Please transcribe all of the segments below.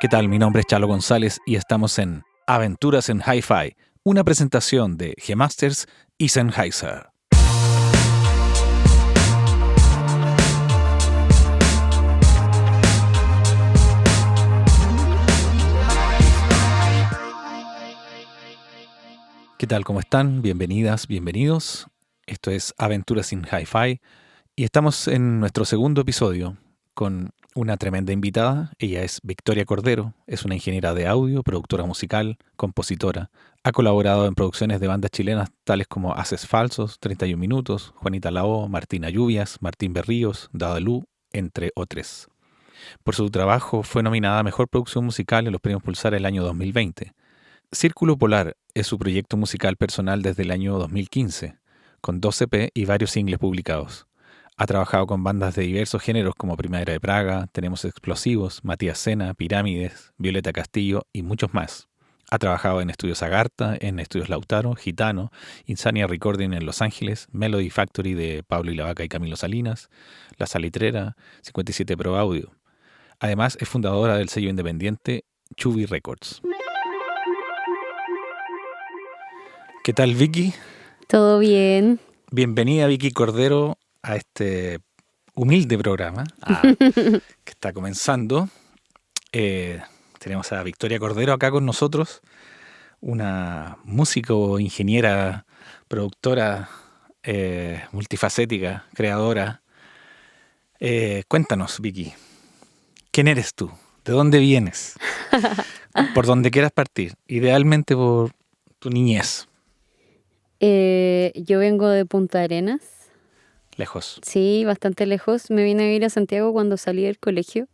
¿Qué tal? Mi nombre es Chalo González y estamos en Aventuras en Hi-Fi, una presentación de G-Masters y Sennheiser. ¿Qué tal? ¿Cómo están? Bienvenidas, bienvenidos. Esto es Aventuras en Hi-Fi y estamos en nuestro segundo episodio con una tremenda invitada. Ella es Victoria Cordero, es una ingeniera de audio, productora musical, compositora. Ha colaborado en producciones de bandas chilenas tales como Haces Falsos, 31 Minutos, Juanita Lao, Martina Lluvias, Martín Berríos, Dadalú, entre otros. Por su trabajo fue nominada a Mejor Producción Musical en los Premios Pulsar el año 2020. Círculo Polar es su proyecto musical personal desde el año 2015, con 2 EP y varios singles publicados. Ha trabajado con bandas de diversos géneros como Primavera de Praga, Tenemos Explosivos, Matías Sena, Pirámides, Violeta Castillo y muchos más. Ha trabajado en Estudios Agartha, en Estudios Lautaro, Gitano, Insania Recording en Los Ángeles, Melody Factory de Pablo y la Vaca y Camilo Salinas, La Salitrera, 57 Pro Audio. Además es fundadora del sello independiente Chubby Records. ¿Qué tal, Vicky? ¿Todo bien? Bienvenida, Vicky Cordero, a este humilde programa que está comenzando. Tenemos a Victoria Cordero acá con nosotros, una músico, ingeniera, productora, multifacética, creadora. Cuéntanos, Vicky, ¿quién eres tú? ¿De dónde vienes? Por donde quieras partir, idealmente por tu niñez. Yo vengo de Punta Arenas. Lejos. Sí, bastante lejos. Me vine a vivir a Santiago cuando salí del colegio,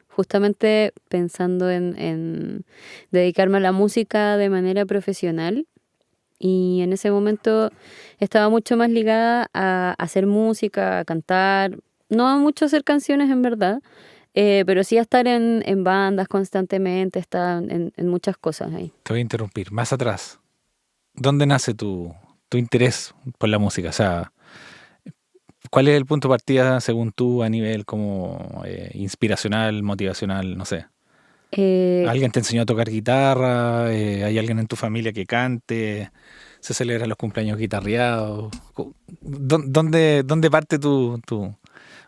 justamente pensando en dedicarme a la música de manera profesional. Y en ese momento estaba mucho más ligada a hacer música, a cantar, no a mucho hacer canciones en verdad, pero sí a estar en bandas constantemente, estar en muchas cosas ahí. Te voy a interrumpir. Más atrás, ¿dónde nace tu interés por la música? O sea, ¿cuál es el punto de partida según tú a nivel como inspiracional, motivacional, no sé? Eh, ¿Alguien te enseñó a tocar guitarra? ¿Hay alguien en tu familia que cante? ¿Se celebran los cumpleaños guitarreados? ¿Dónde parte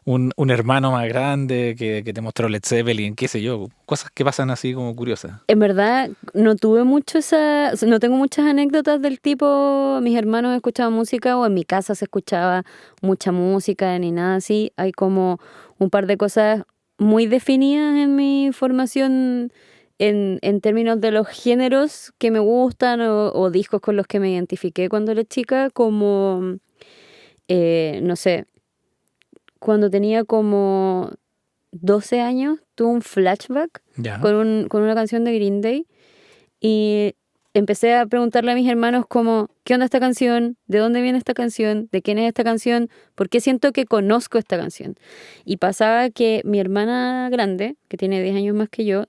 un hermano más grande que te mostró Led Zeppelin? ¿Qué sé yo? Cosas que pasan así como curiosas. En verdad, no tengo muchas anécdotas del tipo, mis hermanos escuchaban música o en mi casa se escuchaba mucha música ni nada así. Hay como un par de cosas muy definidas en mi formación en términos de los géneros que me gustan o discos con los que me identifiqué cuando era chica, como, no sé, cuando tenía como 12 años, tuve un flashback Ya. con una canción de Green Day y empecé a preguntarle a mis hermanos como, ¿qué onda esta canción? ¿De dónde viene esta canción? ¿De quién es esta canción? ¿Por qué siento que conozco esta canción? Y pasaba que mi hermana grande, que tiene 10 años más que yo,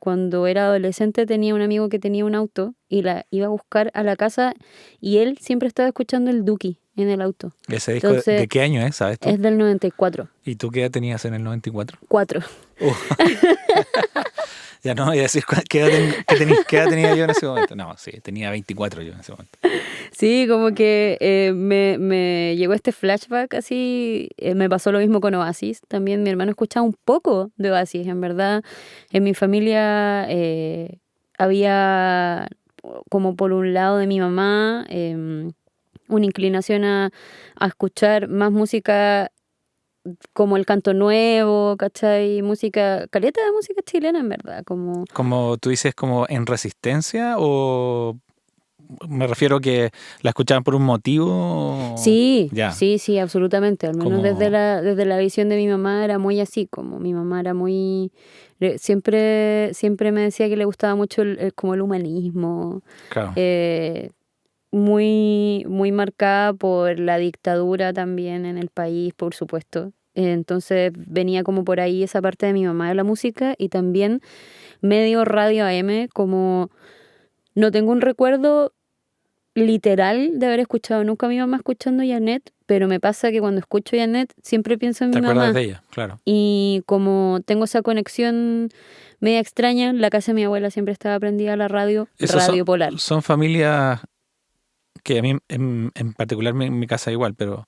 cuando era adolescente tenía un amigo que tenía un auto y la iba a buscar a la casa y él siempre estaba escuchando el Duki en el auto. ¿Ese disco Entonces, de qué año es, sabes tú? Es del 94. ¿Y tú qué edad tenías en el 94? 4. Ya no voy a decir qué edad tenía yo en ese momento. No, sí, tenía 24 yo en ese momento. Sí, como que me llegó este flashback así, me pasó lo mismo con Oasis, también mi hermano escuchaba un poco de Oasis, en verdad, en mi familia había como por un lado de mi mamá una inclinación a escuchar más música como el canto nuevo, ¿cachai? Caleta de música chilena en verdad, como... Como tú dices, como en resistencia o me refiero que la escuchaban por un motivo. Sí, Ya. sí, absolutamente. Al menos Como, desde la visión de mi mamá era muy así, como mi mamá era muy... Siempre me decía que le gustaba mucho como el humanismo, claro, muy marcada por la dictadura también en el país, por supuesto. Entonces venía como por ahí esa parte de mi mamá de la música y también medio radio AM, como no tengo un recuerdo literal de haber escuchado nunca a mi mamá escuchando Janet, pero me pasa que cuando escucho Janet siempre pienso en ¿Te mi acuerdas mamá. de ella? Claro. Y como tengo esa conexión media extraña, en la casa de mi abuela siempre estaba prendida la radio, Esos Radio Polar. son familias que a mí en particular mi casa igual, pero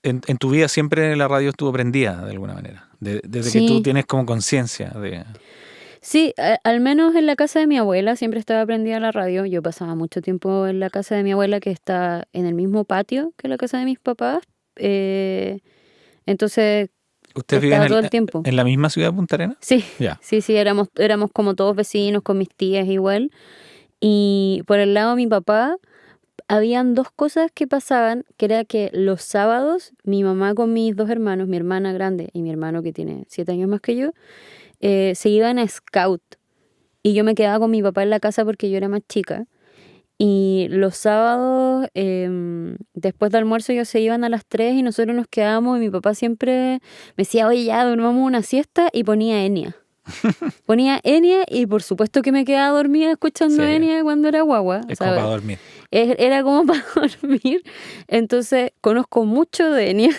en tu vida siempre la radio estuvo prendida de alguna manera, desde que tú Sí, tienes como conciencia de... sí, al menos en la casa de mi abuela siempre estaba prendida la radio. Yo pasaba mucho tiempo en la casa de mi abuela que está en el mismo patio que la casa de mis papás. eh, entonces ¿Ustedes viven estaba todo el tiempo. en la misma ciudad de Punta Arenas? Sí, Ya. sí, éramos como todos vecinos con mis tías igual. Y por el lado de mi papá, habían dos cosas que pasaban, que era que los sábados mi mamá con mis dos hermanos, mi hermana grande y mi hermano que tiene 7 años más que yo, se iban a scout. Y yo me quedaba con mi papá en la casa porque yo era más chica. Y los sábados, después del almuerzo, ellos se iban a las 3 y nosotros nos quedábamos y mi papá siempre me decía, oye, ya, dormamos una siesta y ponía Enya. Ponía Enya y por supuesto que me quedaba dormida escuchando Sí, Enya cuando era guagua. es como para dormir. Era como para dormir. Entonces conozco mucho de Enya.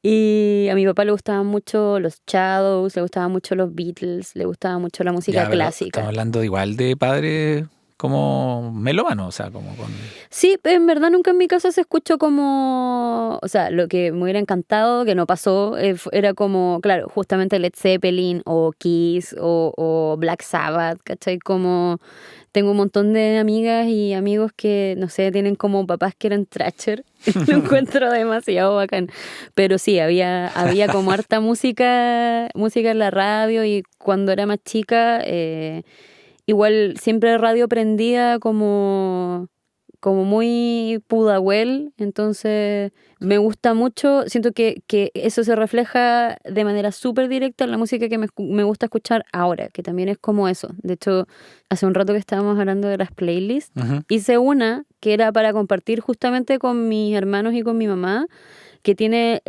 Y a mi papá le gustaban mucho los Shadows, le gustaban mucho los Beatles, le gustaba mucho la música Ya, pero clásica. estamos hablando de igual de padres como melómanos, o sea, como con... Sí, en verdad nunca en mi casa se escuchó como, o sea, lo que me hubiera encantado, que no pasó, era como, claro, justamente Led Zeppelin o Kiss o Black Sabbath, ¿cachai? Como tengo un montón de amigas y amigos que, no sé, tienen como papás que eran thrasher, lo encuentro demasiado bacán, pero sí, había como harta música en la radio y cuando era más chica, igual siempre radio prendida como muy pudahuel, entonces me gusta mucho, siento que eso se refleja de manera súper directa en la música que me gusta escuchar ahora, que también es como eso. De hecho, hace un rato que estábamos hablando de las playlists, hice una que era para compartir justamente con mis hermanos y con mi mamá, que tiene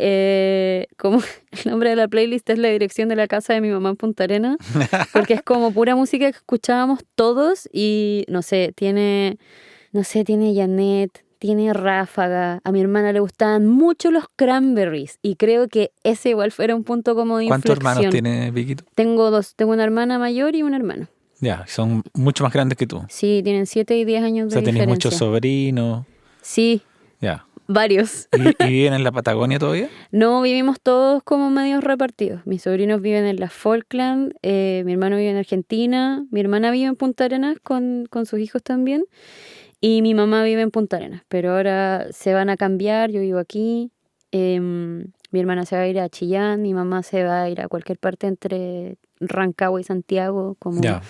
como el nombre de la playlist es la dirección de la casa de mi mamá en Punta Arenas, porque es como pura música que escuchábamos todos y no sé, tiene Janet, tiene Ráfaga, a mi hermana le gustaban mucho los Cranberries y creo que ese igual fuera un punto como de ¿Cuántos inflexión. hermanos tiene Viquito? Tengo dos, tengo una hermana mayor y un hermano. Ya, son mucho más grandes que tú. Sí, tienen 7 y 10 años O de sea, tenés diferencia. muchos sobrinos. Sí, Ya. varios. ¿Y viven en la Patagonia todavía? No, vivimos todos como medios repartidos. Mis sobrinos viven en las Falkland, mi hermano vive en Argentina, mi hermana vive en Punta Arenas con sus hijos también. Y mi mamá vive en Punta Arenas, pero ahora se van a cambiar, yo vivo aquí. Mi hermana se va a ir a Chillán, mi mamá se va a ir a cualquier parte entre Rancagua y Santiago. Como Ya.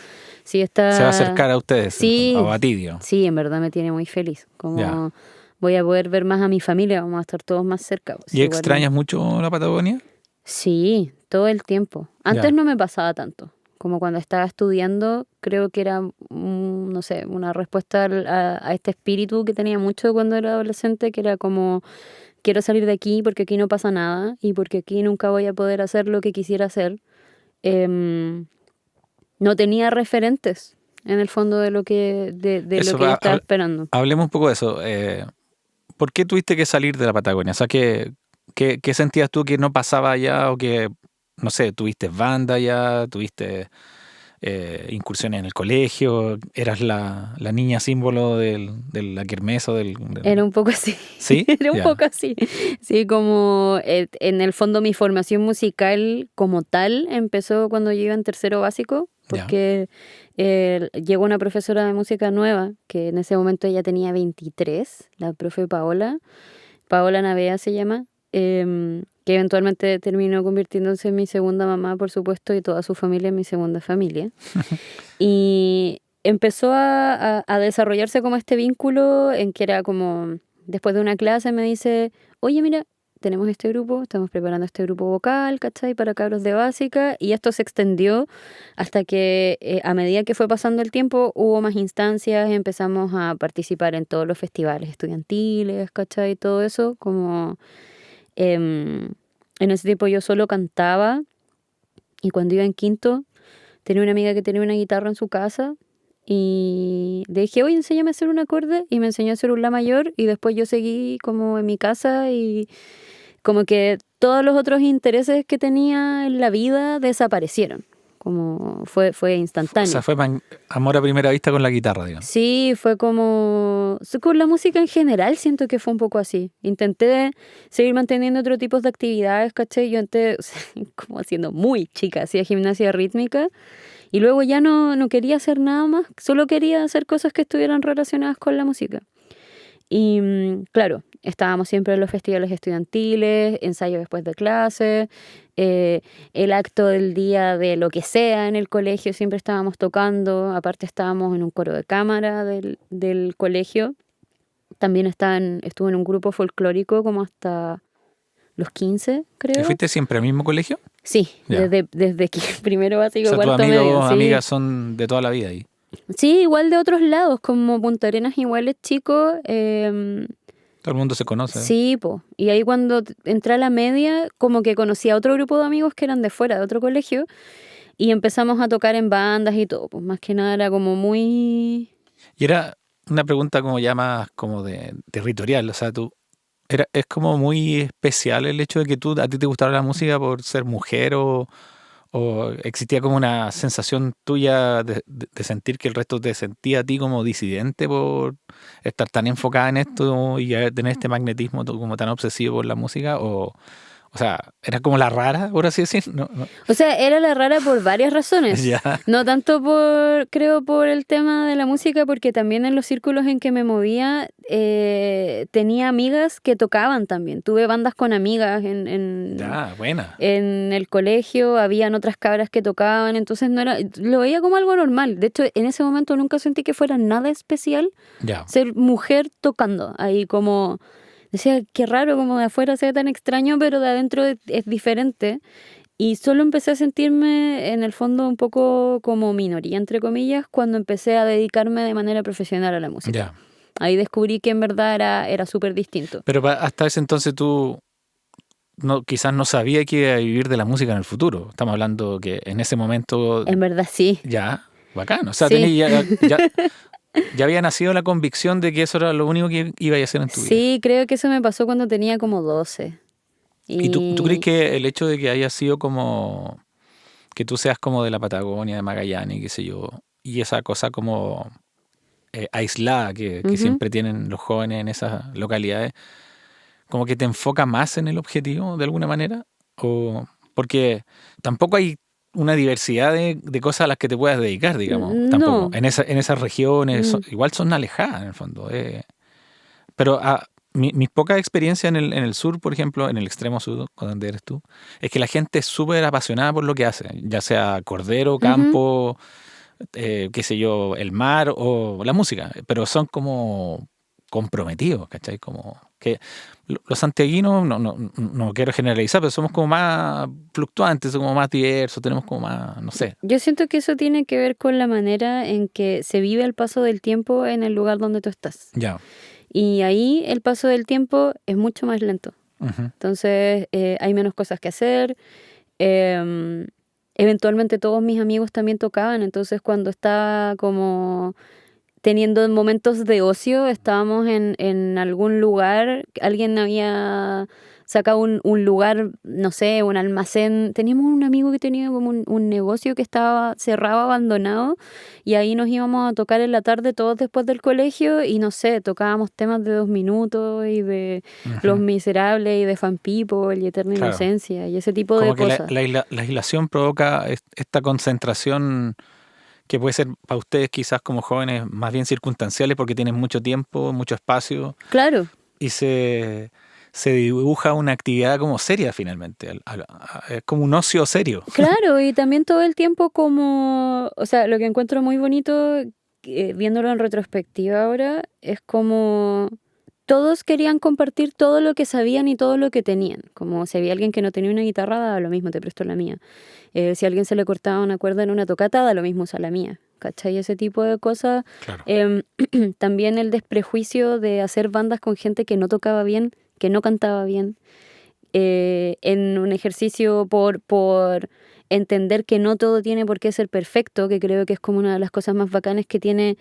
si está... Se va a acercar a ustedes, Sí, a Batidio. sí, en verdad me tiene muy feliz. Como Ya. voy a poder ver más a mi familia, vamos a estar todos más cerca. ¿Y extrañas mucho la Patagonia? Sí, todo el tiempo. Antes Ya. no me pasaba tanto. Como cuando estaba estudiando, creo que era, no sé, una respuesta a este espíritu que tenía mucho cuando era adolescente, que era como, quiero salir de aquí porque aquí no pasa nada y porque aquí nunca voy a poder hacer lo que quisiera hacer. No tenía referentes, en el fondo, de lo que Eso, yo estaba esperando. hablemos un poco de eso. ¿Por qué tuviste que salir de la Patagonia? O sea, ¿qué sentías tú que no pasaba allá o que, no sé, tuviste banda allá, tuviste incursiones en el colegio, eras la niña símbolo de la kermés o del... Era un poco así. ¿Sí? Era un Ya. poco así. Sí, como en el fondo mi formación musical como tal empezó cuando yo iba en tercero básico, Ya. porque llegó una profesora de música nueva, que en ese momento ella tenía 23, la profe Paola Navea se llama, que eventualmente terminó convirtiéndose en mi segunda mamá, por supuesto, y toda su familia en mi segunda familia. Y empezó a desarrollarse como este vínculo en que era como, después de una clase me dice, oye, mira, tenemos este grupo, estamos preparando este grupo vocal, ¿cachai? Para cabros de básica, y esto se extendió hasta que a medida que fue pasando el tiempo hubo más instancias, empezamos a participar en todos los festivales estudiantiles, ¿cachai? Todo eso, como en ese tiempo yo solo cantaba y cuando iba en quinto tenía una amiga que tenía una guitarra en su casa y le dije, oye, enséñame a hacer un acorde, y me enseñó a hacer un la mayor, y después yo seguí como en mi casa y como que todos los otros intereses que tenía en la vida desaparecieron, como fue O instantáneo. sea, fue amor a primera vista con la guitarra, digamos. Sí, fue como... Con la música en general siento que fue un poco así. Intenté seguir manteniendo otro tipo de actividades, ¿cachai? Yo antes, como siendo muy chica, hacía gimnasia rítmica y luego ya no quería hacer nada más, solo quería hacer cosas que estuvieran relacionadas con la música. Y claro, estábamos siempre en los festivales estudiantiles, ensayo después de clase, el acto del día de lo que sea en el colegio, siempre estábamos tocando, aparte estábamos en un coro de cámara del colegio, también estuve en un grupo folclórico como hasta los 15, ¿Y creo. fuiste siempre al mismo colegio? Sí, Ya. desde que primero O básico, sea, tus cuarto medio, amigos, sí. amigas son de toda la vida ahí. Sí, igual de otros lados, como Punta Arenas igual es chico. Todo el mundo se conoce. Sí, po. Y ahí cuando entré a la media, como que conocí a otro grupo de amigos que eran de fuera, de otro colegio, y empezamos a tocar en bandas y todo. Pues más que nada era como muy... Y era una pregunta como ya más como de territorial. O sea, es como muy especial el hecho de que a ti te gustara la música por ser mujer o existía como una sensación tuya de sentir que el resto te sentía a ti como disidente por estar tan enfocada en esto y tener este magnetismo como tan obsesivo por la música o sea, era como la rara, por así decir. No, no. O sea, era la rara por varias razones. Ya. No tanto creo por el tema de la música, porque también en los círculos en que me movía tenía amigas que tocaban también. Tuve bandas con amigas Ya, buena. en el colegio, habían otras cabras que tocaban, entonces no era, lo veía como algo normal. De hecho, en ese momento nunca sentí que fuera nada especial Ya. ser mujer tocando. Ahí como... Decía, qué raro, como de afuera sea tan extraño, pero de adentro es diferente. Y solo empecé a sentirme, en el fondo, un poco como minoría, entre comillas, cuando empecé a dedicarme de manera profesional a la música. Ya. Ahí descubrí que en verdad era súper distinto. Pero hasta ese entonces tú quizás no sabías que iba a vivir de la música en el futuro. Estamos hablando que en ese momento En verdad sí. ya, bacán. O sea, Sí. ya había nacido la convicción de que eso era lo único que iba a hacer en tu vida. Sí, creo que eso me pasó cuando tenía como 12. ¿Y tú crees que el hecho de que haya sido como que tú seas como de la Patagonia, de Magallanes, qué sé yo, y esa cosa como aislada que Ujú. siempre tienen los jóvenes en esas localidades, como que te enfoca más en el objetivo de alguna manera? O porque tampoco hay una diversidad de cosas a las que te puedas dedicar, digamos, tampoco. No. En esas regiones Mm. igual son alejadas en el fondo. Pero mis pocas experiencias en el sur, por ejemplo, en el extremo sur, donde eres tú, es que la gente es súper apasionada por lo que hace, ya sea cordero, Ujú. campo, qué sé yo, el mar o la música, pero son como comprometidos, ¿cachai? Como que los santiaguinos, no quiero generalizar, pero somos como más fluctuantes, somos como más diversos, tenemos como más, no sé. Yo siento que eso tiene que ver con la manera en que se vive el paso del tiempo en el lugar donde tú estás. Ya. Y ahí el paso del tiempo es mucho más lento. Ujú. Entonces hay menos cosas que hacer. Em, Eventualmente todos mis amigos también tocaban. Entonces cuando estaba como teniendo momentos de ocio, estábamos en algún lugar, alguien había sacado un lugar, no sé, un almacén. Teníamos un amigo que tenía como un negocio que estaba cerrado, abandonado, y ahí nos íbamos a tocar en la tarde todos después del colegio y no sé, tocábamos temas de 2 minutos y de Los Ujú. Miserables y de Fan People y Eterna Claro. Inocencia y ese tipo de Como que cosas. la aislación provoca esta concentración que puede ser para ustedes quizás como jóvenes más bien circunstanciales porque tienen mucho tiempo, mucho espacio Claro. y se dibuja una actividad como seria finalmente. Es como un ocio serio. Claro, y también todo el tiempo como, o sea, lo que encuentro muy bonito, viéndolo en retrospectiva ahora, es como todos querían compartir todo lo que sabían y todo lo que tenían. Como si había alguien que no tenía una guitarra, da lo mismo, te presto la mía. Si a alguien se le cortaba una cuerda en una tocata, da lo mismo, usa la mía. ¿Cachai? Ese tipo de cosas. Claro. También el desprejuicio de hacer bandas con gente que no tocaba bien, que no cantaba bien. En un ejercicio por entender que no todo tiene por qué ser perfecto, que creo que es como una de las cosas más bacanas que tiene,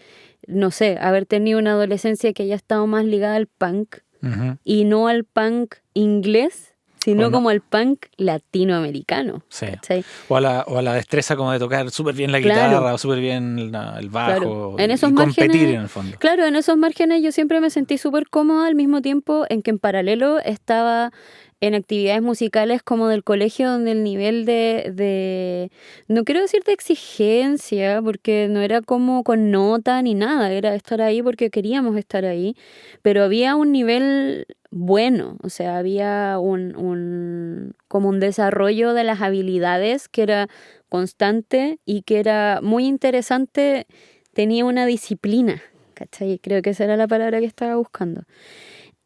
no sé, haber tenido una adolescencia que haya estado más ligada al punk Ujú. y no al punk inglés, sino O no. como al punk latinoamericano. Sí. ¿Cachai? O a la destreza como de tocar súper bien la Claro. guitarra o súper bien el Claro. bajo En esos y competir márgenes, en el fondo. claro, en esos márgenes yo siempre me sentí súper cómoda al mismo tiempo en que en paralelo estaba en actividades musicales como del colegio donde el nivel no quiero decir de exigencia, porque no era como con nota ni nada, era estar ahí porque queríamos estar ahí, pero había un nivel bueno, o sea, había como un desarrollo de las habilidades que era constante y que era muy interesante, tenía una disciplina, ¿cachai? Creo que esa era la palabra que estaba buscando.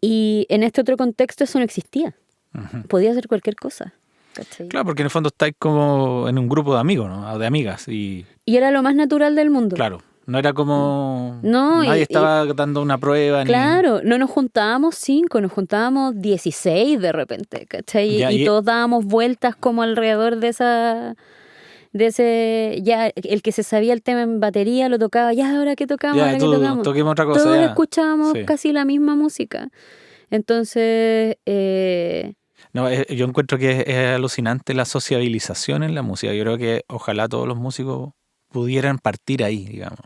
Y en este otro contexto eso no existía. Ujú. Podía ser cualquier cosa, ¿cachai? Claro, porque en el fondo estáis como en un grupo de amigos, ¿no? O de amigas. Y Y era lo más natural del mundo. claro, no era como... No, Nadie estaba dando una prueba ni... claro, no nos juntábamos 5, nos juntábamos 16 de repente, ¿cachai? Ya, Y todos dábamos vueltas como alrededor de ese, ya el que se sabía el tema en batería lo tocaba, ya ahora que tocamos, ya, ahora que tú tocamos. toquemos otra cosa, Todos ya. escuchábamos Sí. casi la misma música. Entonces, No, yo encuentro que es alucinante la sociabilización en la música. Yo creo que ojalá todos los músicos pudieran partir ahí, digamos.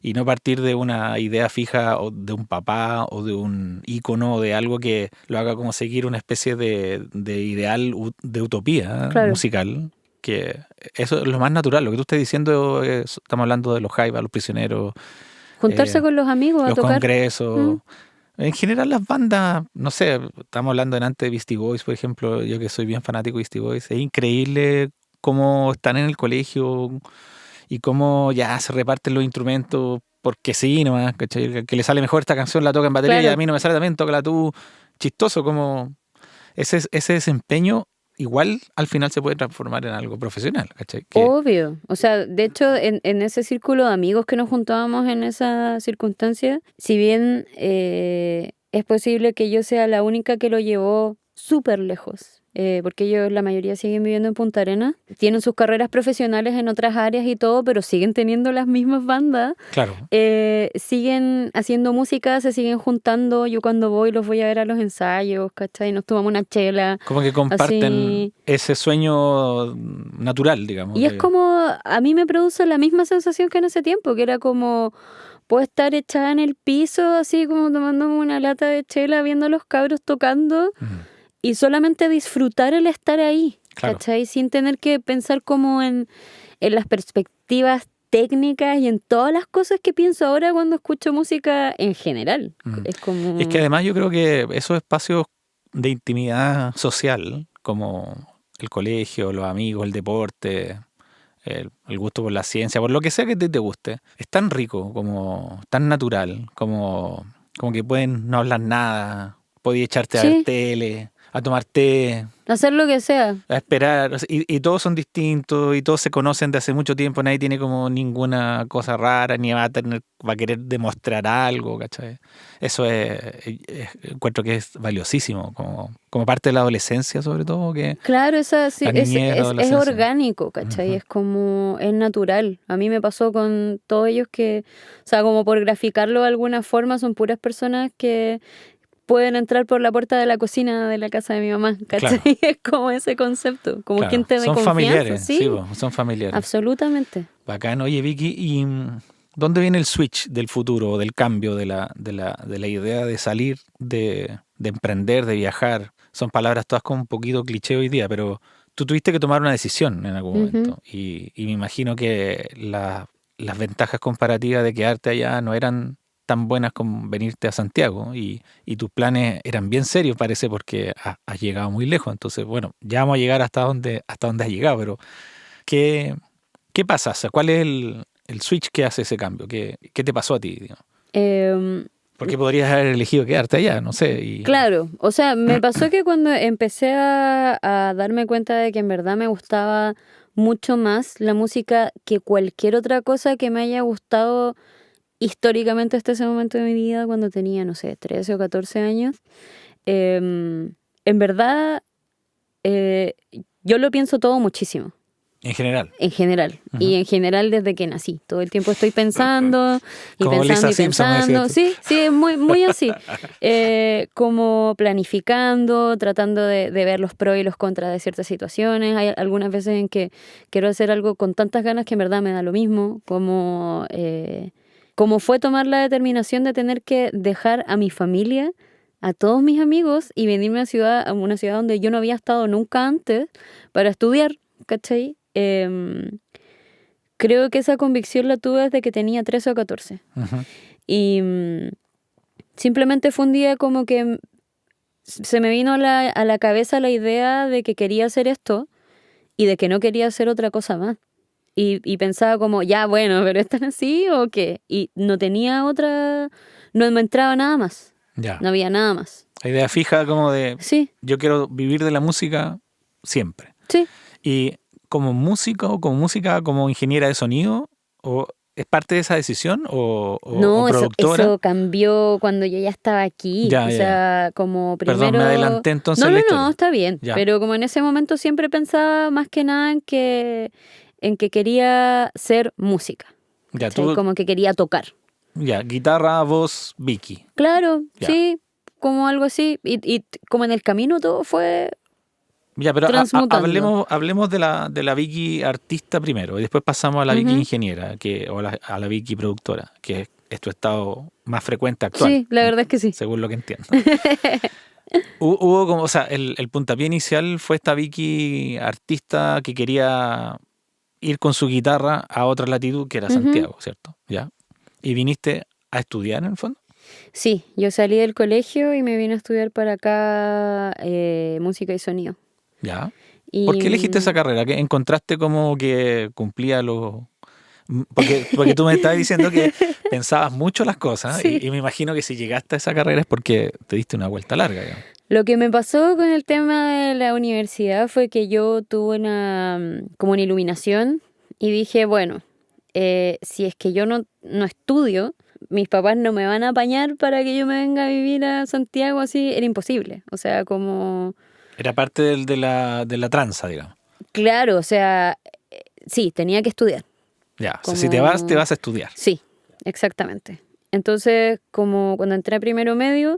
Y no partir de una idea fija o de un papá o de un ícono o de algo que lo haga como seguir una especie de ideal de utopía claro, musical. Que eso es lo más natural. Lo que tú estás diciendo, estamos hablando de los jaivas, los prisioneros, juntarse con los amigos a los tocar. congresos. En general las bandas, no sé, estamos hablando delante de Beastie Boys, por ejemplo, yo que soy bien fanático de Beastie Boys, es increíble cómo están en el colegio y cómo ya se reparten los instrumentos porque sí, nomás, ¿cachai? Que le sale mejor esta canción, la toca en batería y a Claro, mí no me sale también, tócala tú. Chistoso, como ese desempeño igual al final se puede transformar en algo profesional, ¿cachai? Que, obvio. O sea, de hecho, en ese círculo de amigos que nos juntábamos en esa circunstancia, si bien es posible que yo sea la única que lo llevó súper lejos, porque ellos, la mayoría siguen viviendo en Punta Arenas, tienen sus carreras profesionales en otras áreas y todo, pero siguen teniendo las mismas bandas. claro, Siguen haciendo música, se siguen juntando. Yo cuando voy los voy a ver a los ensayos, ¿cachai? Nos tomamos una chela, como que comparten así. ese sueño natural, digamos. Y es como, a mí me produce la misma sensación que en ese tiempo, que era como, puedo estar echada en el piso, así como tomándome una lata de chela, viendo a los cabros tocando y solamente disfrutar el estar ahí, Claro. ¿cachai? Sin tener que pensar como en las perspectivas técnicas y en todas las cosas que pienso ahora cuando escucho música en general. Es como... Es que además yo creo que esos espacios de intimidad social, como el colegio, los amigos, el deporte, el gusto por la ciencia, por lo que sea que te guste, es tan rico, como tan natural, como que pueden no hablar nada, podías echarte a ver Sí, tele, a tomar té, hacer lo que sea. a esperar, o sea, y todos son distintos y todos se conocen de hace mucho tiempo, nadie tiene como ninguna cosa rara, ni va a querer demostrar algo, ¿cachai? Eso encuentro que es valiosísimo, como parte de la adolescencia sobre todo, que Claro, esa, sí, la niñez, la es adolescencia. orgánico, ¿cachai? Ujú. Es como, es natural. A mí me pasó con todos ellos que, o sea, como por graficarlo de alguna forma, son puras personas que pueden entrar por la puerta de la cocina de la casa de mi mamá, ¿cachai? Claro, Es como ese concepto, como claro. gente de Son confianza, familiares, sí, sí, son familiares. absolutamente. Bacán. Oye, Vicky, ¿y dónde viene el switch del futuro, del cambio, de la idea de salir, de emprender, de viajar? Son palabras todas como un poquito cliché hoy día, pero tú tuviste que tomar una decisión en algún Ujú. momento. Y me imagino que las ventajas comparativas de quedarte allá no eran tan buenas como venirte a Santiago. Y tus planes eran bien serios, parece, porque has llegado muy lejos. Entonces, bueno, ya vamos a llegar hasta donde has llegado, pero ¿qué, qué pasa? O sea, ¿cuál es el switch que hace ese cambio? ¿Qué te pasó a ti, digamos? Em, Porque podrías haber elegido quedarte allá, no sé. Claro, o sea, me pasó que cuando empecé a darme cuenta de que en verdad me gustaba mucho más la música que cualquier otra cosa que me haya gustado históricamente hasta ese momento de mi vida, cuando tenía, no sé, 13 o 14 años, en verdad yo lo pienso todo muchísimo. En general. En general. Y en general desde que nací. Todo el tiempo estoy pensando y Como pensando Lisa y Simpson, me pensando. decías Sí, es muy así. Como planificando, tratando de ver los pros y los contras de ciertas situaciones. Hay algunas veces en que quiero hacer algo con tantas ganas que en verdad me da lo mismo. Como fue tomar la determinación de tener que dejar a mi familia, a todos mis amigos y venirme a una ciudad donde yo no había estado nunca antes para estudiar, ¿cachai? Creo que esa convicción la tuve desde que tenía 13 o 14. Ujú. Y simplemente fue un día como que se me vino a la cabeza la idea de que quería hacer esto y de que no quería hacer otra cosa más. Y pensaba como, ya, bueno, ¿pero están así o qué? Y no tenía otra, no me entraba nada más. Ya. No había nada más. La idea fija como de Sí, yo quiero vivir de la música siempre. sí. Y como músico, como ingeniera de sonido, o ¿es parte de esa decisión o No, productora? eso cambió cuando yo ya estaba aquí. Ya, O ya, ya. sea, como Perdón, me primero... adelanté entonces No, en no, la no, historia. está bien. Ya, Pero como en ese momento siempre pensaba más que nada en que quería ser música. ya, ¿Cachai? tú, Como que quería tocar. ya, guitarra, voz, Vicky. Claro, Ya. sí, como algo así. Y como en el camino todo fue Ya, pero transmutando. hablemos de la Vicky artista primero y después pasamos a la Vicky Ujú. ingeniera o a la Vicky productora, que es tu estado más frecuente actual, Sí, la verdad es que sí. según lo que entiendo. Hubo como, o sea, el puntapié inicial fue esta Vicky artista que quería ir con su guitarra a otra latitud que era Ujú. Santiago, ¿cierto? ¿Ya? Y viniste a estudiar en el fondo. Sí, yo salí del colegio y me vine a estudiar para acá música y sonido. ¿Ya? ¿Por Y qué elegiste esa carrera? ¿Que encontraste como que cumplía los... Porque tú me estabas diciendo que pensabas mucho las cosas sí, y me imagino que si llegaste a esa carrera es porque te diste una vuelta larga, digamos. lo que me pasó con el tema de la universidad fue que yo tuve como una iluminación y dije, bueno, si es que yo no estudio, mis papás no me van a apañar para que yo me venga a vivir a Santiago así, era imposible. O sea, como, Era parte de la tranza, digamos. claro, o sea, sí, tenía que estudiar. Ya, o sea, si te Como, vas a estudiar. sí, exactamente. Entonces, como cuando entré a primero medio,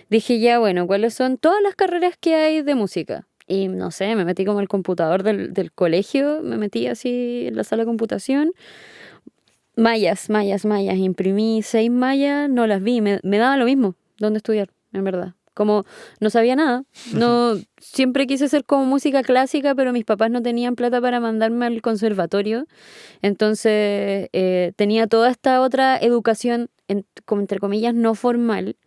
dije ya, bueno, ¿cuáles son todas las carreras que hay de música? Y no sé, me metí como al computador del colegio, me metí así en la sala de computación. Mallas. Imprimí 6 mallas, no las vi, me daba lo mismo dónde estudiar, en verdad. Como no sabía nada, no siempre quise ser como música clásica, pero mis papás no tenían plata para mandarme al conservatorio. Entonces tenía toda esta otra educación, como entre comillas, no formal.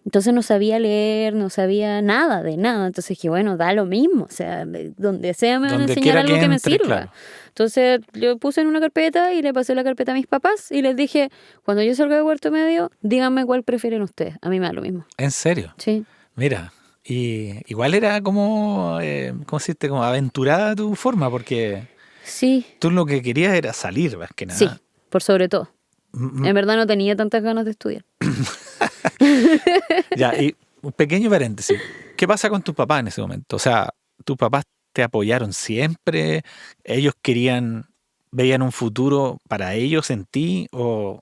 Entonces no sabía leer, no sabía nada de nada. Entonces dije, bueno, da lo mismo. O sea, donde sea me van a Donde enseñar quiera algo que que me entre, sirva. claro. Entonces yo puse en una carpeta y le pasé la carpeta a mis papás y les dije, cuando yo salga de cuarto medio, díganme cuál prefieren ustedes. A mí me da lo mismo. En serio. Sí, Mira, y igual era como, ¿cómo se dice? Como aventurada tu forma, porque sí, tú lo que querías era salir, más que sí, nada. por sobre todo. Mm, mm, En verdad no tenía tantas ganas de estudiar. Ya, y un pequeño paréntesis. ¿Qué pasa con tus papás en ese momento? O sea, ¿tus papás te apoyaron siempre? ¿Ellos veían un futuro para ellos en ti? ¿O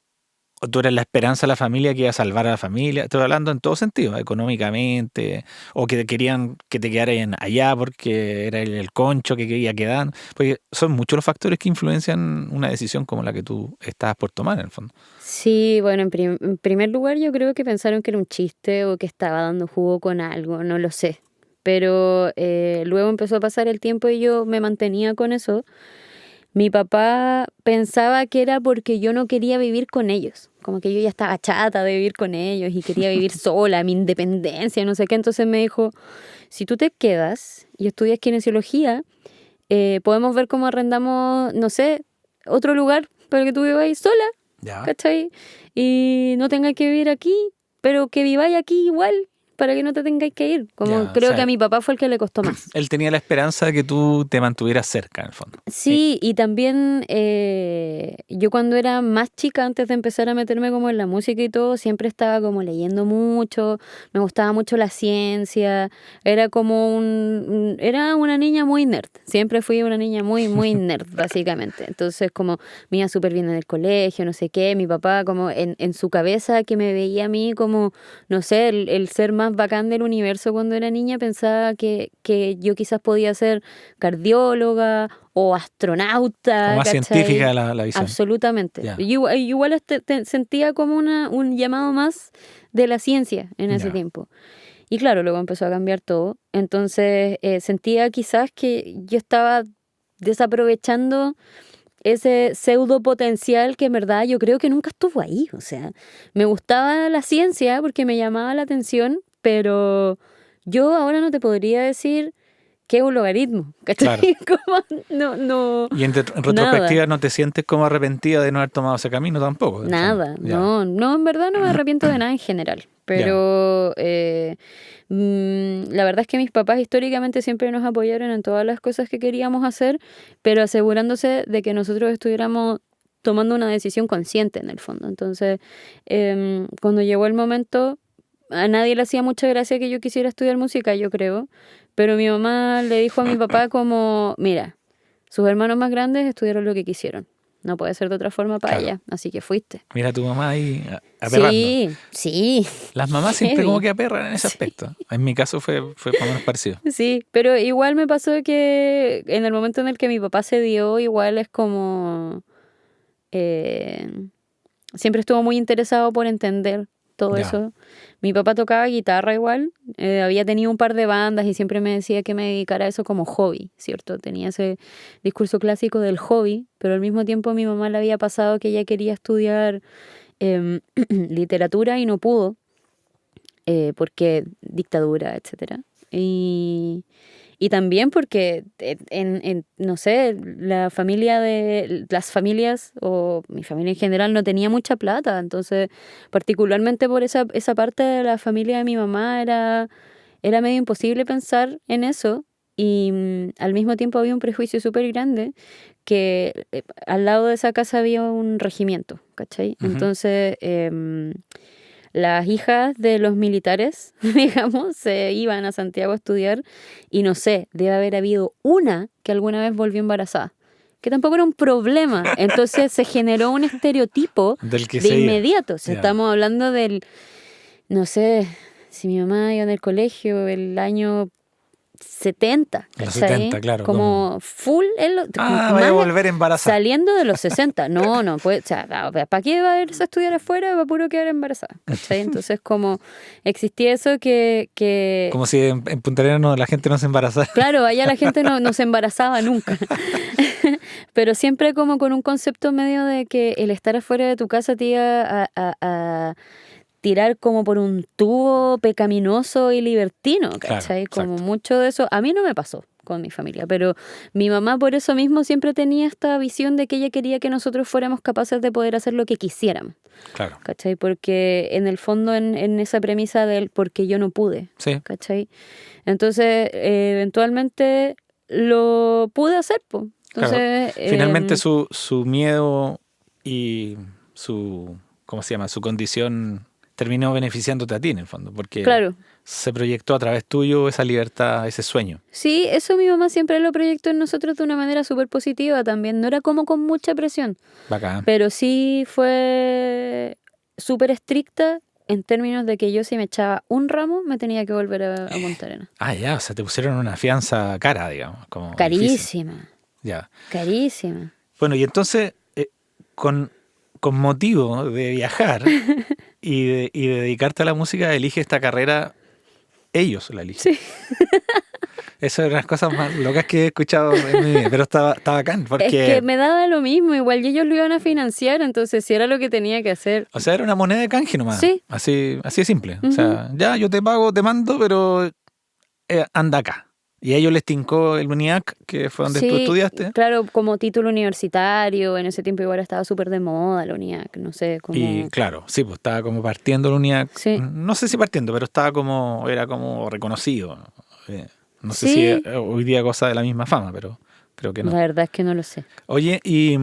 tú eres la esperanza de la familia que iba a salvar a la familia? Estoy hablando en todo sentido, económicamente, o que querían que te quedaras allá porque era el concho que quería quedar. Porque son muchos los factores que influencian una decisión como la que tú estabas por tomar, en el fondo. Sí, bueno, en primer lugar yo creo que pensaron que era un chiste o que estaba dando jugo con algo, no lo sé. Pero luego empezó a pasar el tiempo y yo me mantenía con eso. Mi papá pensaba que era porque yo no quería vivir con ellos, como que yo ya estaba chata de vivir con ellos y quería vivir sola, mi independencia, no sé qué. Entonces me dijo, si tú te quedas y estudias kinesiología, podemos ver cómo arrendamos, no sé, otro lugar para que tú vivas sola, Ya. ¿cachai? Y no tengas que vivir aquí, pero que viváis aquí igual. para que no te tengáis que ir. Como Ya, creo o sea, que a mi papá fue el que le costó más. él tenía la esperanza de que tú te mantuvieras cerca, en el fondo. Sí, y también yo cuando era más chica, antes de empezar a meterme como en la música y todo, siempre estaba como leyendo mucho, me gustaba mucho la ciencia, era como era una niña muy nerd, siempre fui una niña muy, muy nerd, básicamente. Entonces como me iba súper bien en el colegio, no sé qué, mi papá como en su cabeza que me veía a mí como, no sé, el ser más bacán del universo cuando era niña, pensaba que yo quizás podía ser cardióloga o Como astronauta, más científica ¿cachai? la visión. Absolutamente. Ya, Yo igual sentía como un llamado más de la ciencia en ese ya, tiempo. Y claro, luego empezó a cambiar todo. Entonces sentía quizás que yo estaba desaprovechando ese pseudo potencial que en verdad yo creo que nunca estuvo ahí. O sea, me gustaba la ciencia porque me llamaba la atención, pero yo ahora no te podría decir qué es un logaritmo, claro. ¿cachai? Como, no, Y en nada, retrospectiva no te sientes como arrepentida de no haber tomado ese camino tampoco, en el fondo. nada, Ya, no, en verdad no me arrepiento de nada en general, ya, pero la verdad es que mis papás históricamente siempre nos apoyaron en todas las cosas que queríamos hacer, pero asegurándose de que nosotros estuviéramos tomando una decisión consciente en el fondo. Entonces, cuando llegó el momento, a nadie le hacía mucha gracia que yo quisiera estudiar música, yo creo, pero mi mamá le dijo a mi papá como, mira, sus hermanos más grandes estudiaron lo que quisieron. No puede ser de otra forma para claro. ella, así que fuiste. Mira a tu mamá ahí aperrando. Sí, Las mamás siempre como heavy. que aperran en ese Sí, aspecto. En mi caso fue más o menos parecido. sí, pero igual me pasó que en el momento en el que mi papá se dio, igual es como... eh, siempre estuvo muy interesado por entender todo Ya, eso. Mi papá tocaba guitarra igual, había tenido un par de bandas y siempre me decía que me dedicara a eso como hobby, ¿cierto? Tenía ese discurso clásico del hobby, pero al mismo tiempo a mi mamá le había pasado que ella quería estudiar literatura y no pudo, porque dictadura, etcétera. Y también porque no sé, las familias o mi familia en general no tenía mucha plata, entonces particularmente por esa parte de la familia de mi mamá era medio imposible pensar en eso y al mismo tiempo había un prejuicio súper grande que al lado de esa casa había un regimiento, ¿cachai? ujú, Entonces las hijas de los militares, digamos, se iban a Santiago a estudiar y no sé, debe haber habido una que alguna vez volvió embarazada, que tampoco era un problema. Entonces se generó un estereotipo del que de se iba. inmediato. O sea, Ya, estamos hablando no sé, si mi mamá iba en el colegio el año 70, en los ¿cachai? 70, claro. Como full, Vaya a más volver embarazada. saliendo de los 60. No, pues, o sea, ¿para qué va a irse a estudiar afuera? Va puro quedar embarazada, ¿cachai? Entonces, como existía eso que Como si en Punta Arenas la gente no se embarazara. claro, allá la gente no se embarazaba nunca. Pero siempre como con un concepto medio de que el estar afuera de tu casa te iba a tirar como por un tubo pecaminoso y libertino, Claro, ¿cachai? Como exacto. mucho de eso. A mí no me pasó con mi familia, pero mi mamá por eso mismo siempre tenía esta visión de que ella quería que nosotros fuéramos capaces de poder hacer lo que quisiéramos, Claro. ¿cachai? Porque en el fondo en esa premisa del porque yo no pude, Sí, ¿cachai? Entonces, eventualmente lo pude hacer, pues. claro. Entonces, Finalmente su miedo y su, ¿cómo se llama? Su condición terminó beneficiándote a ti en el fondo, porque claro. se proyectó a través tuyo esa libertad, ese sueño. Sí, eso mi mamá siempre lo proyectó en nosotros de una manera súper positiva también. No era como con mucha presión, Bacán. pero sí fue súper estricta en términos de que yo si me echaba un ramo me tenía que volver a Punta Arenas. Ya, o sea, te pusieron una fianza cara, digamos, como difícil. Carísima, Ya. carísima. Bueno, y entonces, con motivo de viajar y de dedicarte a la música, elige esta carrera, ellos la eligen. Sí. Eso es una de las cosas más locas que he escuchado en mi vida, pero está bacán, Es porque, que me daba lo mismo, igual y ellos lo iban a financiar, entonces si era lo que tenía que hacer. o sea, era una moneda de canje nomás, Sí. así de simple. O Ujú. sea, ya yo te pago, te mando, pero anda acá. ¿Y a ellos les tincó el UNIAC, que fue donde tú Sí, estudiaste? claro, como título universitario, en ese tiempo igual estaba súper de moda la UNIAC, no sé, Y como... claro, sí, pues estaba como partiendo el UNIAC. Sí, No sé si partiendo, pero era como reconocido. No sé si sí, hoy día goza de la misma fama, pero creo que la no. verdad es que no lo sé. Oye, y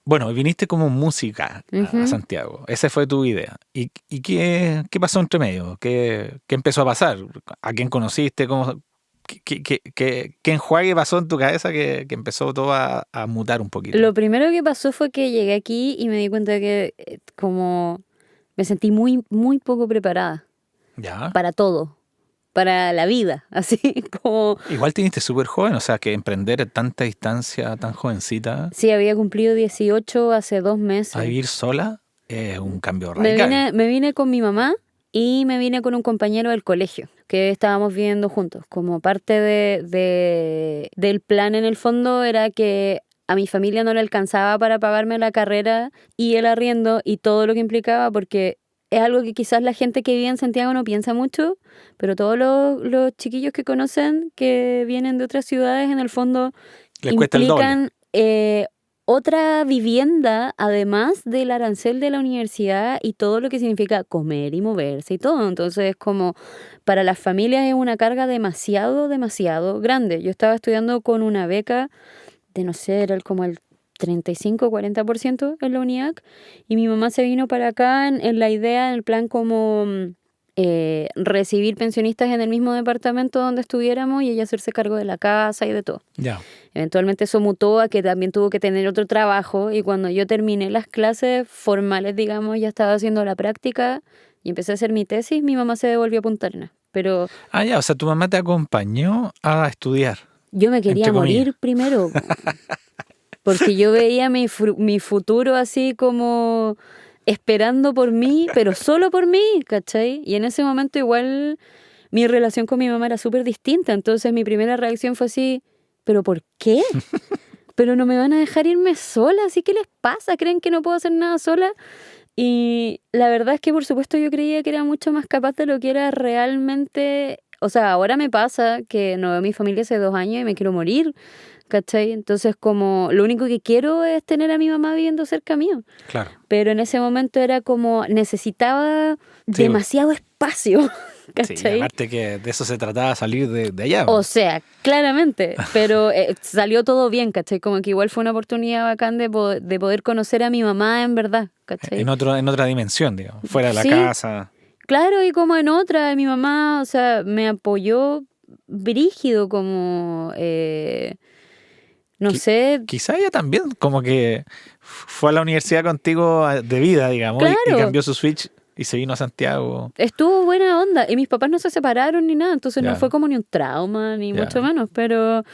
bueno, viniste como música a Ujú. Santiago. Esa fue tu idea. ¿Y qué pasó entre medio? ¿Qué empezó a pasar? ¿A quién conociste? ¿Qué enjuague pasó en tu cabeza que empezó todo a mutar un poquito? Lo primero que pasó fue que llegué aquí y me di cuenta que como me sentí muy, muy poco preparada Ya. para todo, para la vida, así como Igual te viniste súper joven, o sea, que emprender a tanta distancia, tan jovencita, si había cumplido 18 hace 2 a meses. vivir sola, es un cambio radical. Me vine con mi mamá y me vine con un compañero del colegio que estábamos viviendo juntos. Como parte del plan en el fondo era que a mi familia no le alcanzaba para pagarme la carrera y el arriendo y todo lo que implicaba porque es algo que quizás la gente que vive en Santiago no piensa mucho, pero todos los chiquillos que conocen que vienen de otras ciudades en el fondo Les cuesta el doble. implican otra vivienda, además del arancel de la universidad y todo lo que significa comer y moverse y todo. Entonces, como para las familias es una carga demasiado, demasiado grande. Yo estaba estudiando con una beca de, no sé, era como el 35-40% en la UNIAC, y mi mamá se vino para acá en la idea, en el plan como recibir pensionistas en el mismo departamento donde estuviéramos y ella hacerse cargo de la casa y de todo. Ya. Eventualmente eso mutó a que también tuvo que tener otro trabajo y cuando yo terminé las clases formales, digamos, ya estaba haciendo la práctica y empecé a hacer mi tesis, mi mamá se devolvió a Punta Arenas. Pero Ah, ya, o sea, tu mamá te acompañó a estudiar, yo me quería entre comillas. morir primero porque yo veía mi futuro así como esperando por mí, pero solo por mí, ¿cachai? Y en ese momento igual mi relación con mi mamá era súper distinta, entonces mi primera reacción fue así, ¿pero por qué? Pero no me van a dejar irme sola, ¿así qué les pasa? ¿Creen que no puedo hacer nada sola? Y la verdad es que por supuesto yo creía que era mucho más capaz de lo que era realmente. O sea, ahora me pasa que no veo a mi familia hace 2 años y me quiero morir, ¿cachai? Entonces como lo único que quiero es tener a mi mamá viviendo cerca mío. Claro. Pero en ese momento era como necesitaba Sí, demasiado espacio, sí, y ¿cachai? aparte que de eso se trataba, salir de allá. O sea, claramente, pero salió todo bien, ¿cachai? Como que igual fue una oportunidad bacán de poder conocer a mi mamá en verdad, ¿cachai? En otra dimensión, digamos, fuera de la Sí, casa. claro, y como en otra, mi mamá, o sea, me apoyó brígido como, no Qui- sé, Quizá ella también, como que fue a la universidad contigo de vida, digamos, y claro, cambió su switch y se vino a Santiago. estuvo buena onda. Y mis papás no se separaron ni nada, entonces no fue Ya, como ni un trauma, ni mucho ya. menos, pero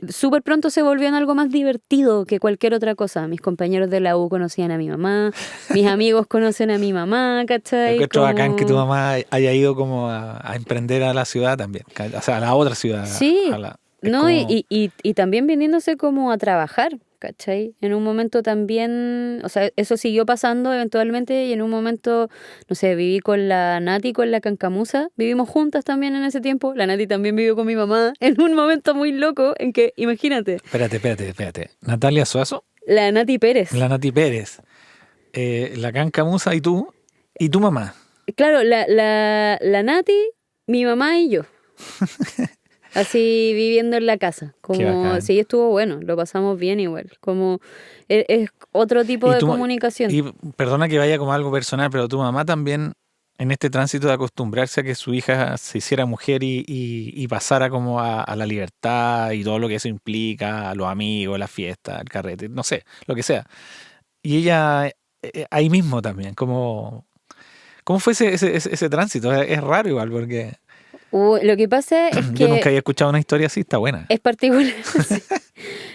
súper pronto se volvió en algo más divertido que cualquier otra cosa. Mis compañeros de la U conocían a mi mamá, mis amigos conocen a mi mamá, Yo ¿cachai? encuentro bacán que tu Como... mamá haya ido como a emprender a la ciudad también, o sea, a la otra ciudad. Sí, Es ¿no? como, Y también viniéndose como a trabajar, ¿cachai? En un momento también, o sea, eso siguió pasando eventualmente y en un momento, no sé, viví con la Nati, con la Cancamusa, vivimos juntas también en ese tiempo, la Nati también vivió con mi mamá, en un momento muy loco en que, imagínate, espérate. Natalia Suazo, la Nati Pérez, la Nati Pérez, la Canca Musa y tu mamá. claro, la Nati, mi mamá y yo. Así viviendo en la casa, Qué como bacán. sí estuvo bueno, lo pasamos bien igual, como es otro tipo Y de tu, comunicación. y perdona que vaya como algo personal, pero tu mamá también, en este tránsito de acostumbrarse a que su hija se hiciera mujer y pasara como a la libertad y todo lo que eso implica, a los amigos, la fiesta, el carrete, no sé, lo que sea. Y ella ahí mismo también, como, ¿cómo fue ese tránsito? Es raro igual, porque Lo que pasa es yo nunca que había escuchado una historia así, está buena. es particular. Sí.